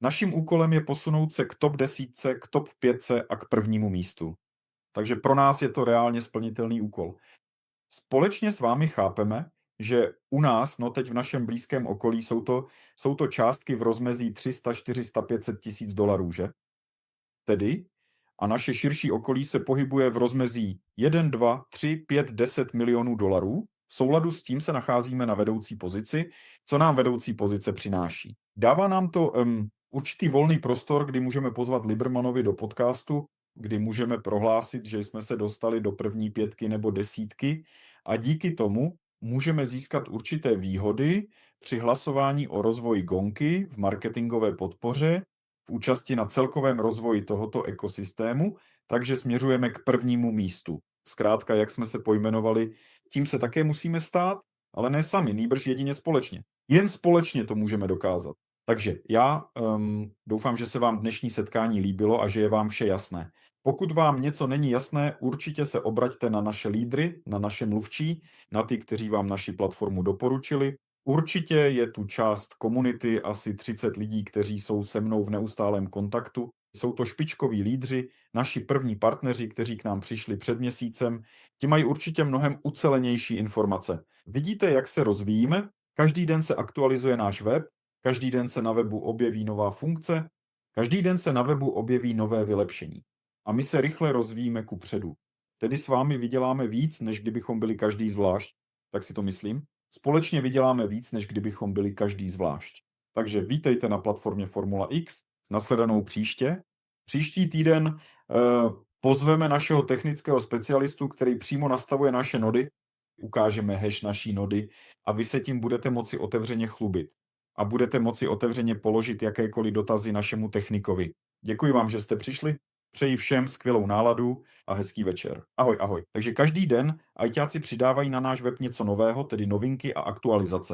S1: naším úkolem je posunout se k top 10, k top 5 a k prvnímu místu. Takže pro nás je to reálně splnitelný úkol. Společně s vámi chápeme, že u nás, teď v našem blízkém okolí, jsou to částky v rozmezí 300, 400, 500 tisíc dolarů, že? Tedy, a naše širší okolí se pohybuje v rozmezí 1, 2, 3, 5, 10 milionů dolarů. V souladu s tím se nacházíme na vedoucí pozici. Co nám vedoucí pozice přináší? Dává nám to určitý volný prostor, kdy můžeme pozvat Libermanovi do podcastu, kdy můžeme prohlásit, že jsme se dostali do první 5 nebo 10 a díky tomu můžeme získat určité výhody při hlasování o rozvoji Gonky v marketingové podpoře, v účasti na celkovém rozvoji tohoto ekosystému, takže směřujeme k prvnímu místu. Zkrátka, jak jsme se pojmenovali, tím se také musíme stát, ale ne sami, nýbrž jedině společně. Jen společně to můžeme dokázat. Takže já doufám, že se vám dnešní setkání líbilo a že je vám vše jasné. Pokud vám něco není jasné, určitě se obraťte na naše lídry, na naše mluvčí, na ty, kteří vám naši platformu doporučili. Určitě je tu část komunity, asi 30 lidí, kteří jsou se mnou v neustálém kontaktu Jsou to špičkoví lídři, naši první partneři, kteří k nám přišli před měsícem. Ti mají určitě mnohem ucelenější informace. Vidíte, jak se rozvíjíme? Každý den se aktualizuje náš web, každý den se na webu objeví nová funkce, každý den se na webu objeví nové vylepšení. A my se rychle rozvíjíme kupředu. Tedy s vámi vyděláme víc, než kdybychom byli každý zvlášť. Tak si to myslím. Společně vyděláme víc, než kdybychom byli každý zvlášť. Takže vítejte na platformě Formula X. Nashledanou příště. Příští týden pozveme našeho technického specialistu, který přímo nastavuje naše nody. Ukážeme hash naší nody a vy se tím budete moci otevřeně chlubit. A budete moci otevřeně položit jakékoliv dotazy našemu technikovi. Děkuji vám, že jste přišli. Přeji všem skvělou náladu a hezký večer. Ahoj, ahoj. Takže každý den ajťáci přidávají na náš web něco nového, tedy novinky a aktualizace.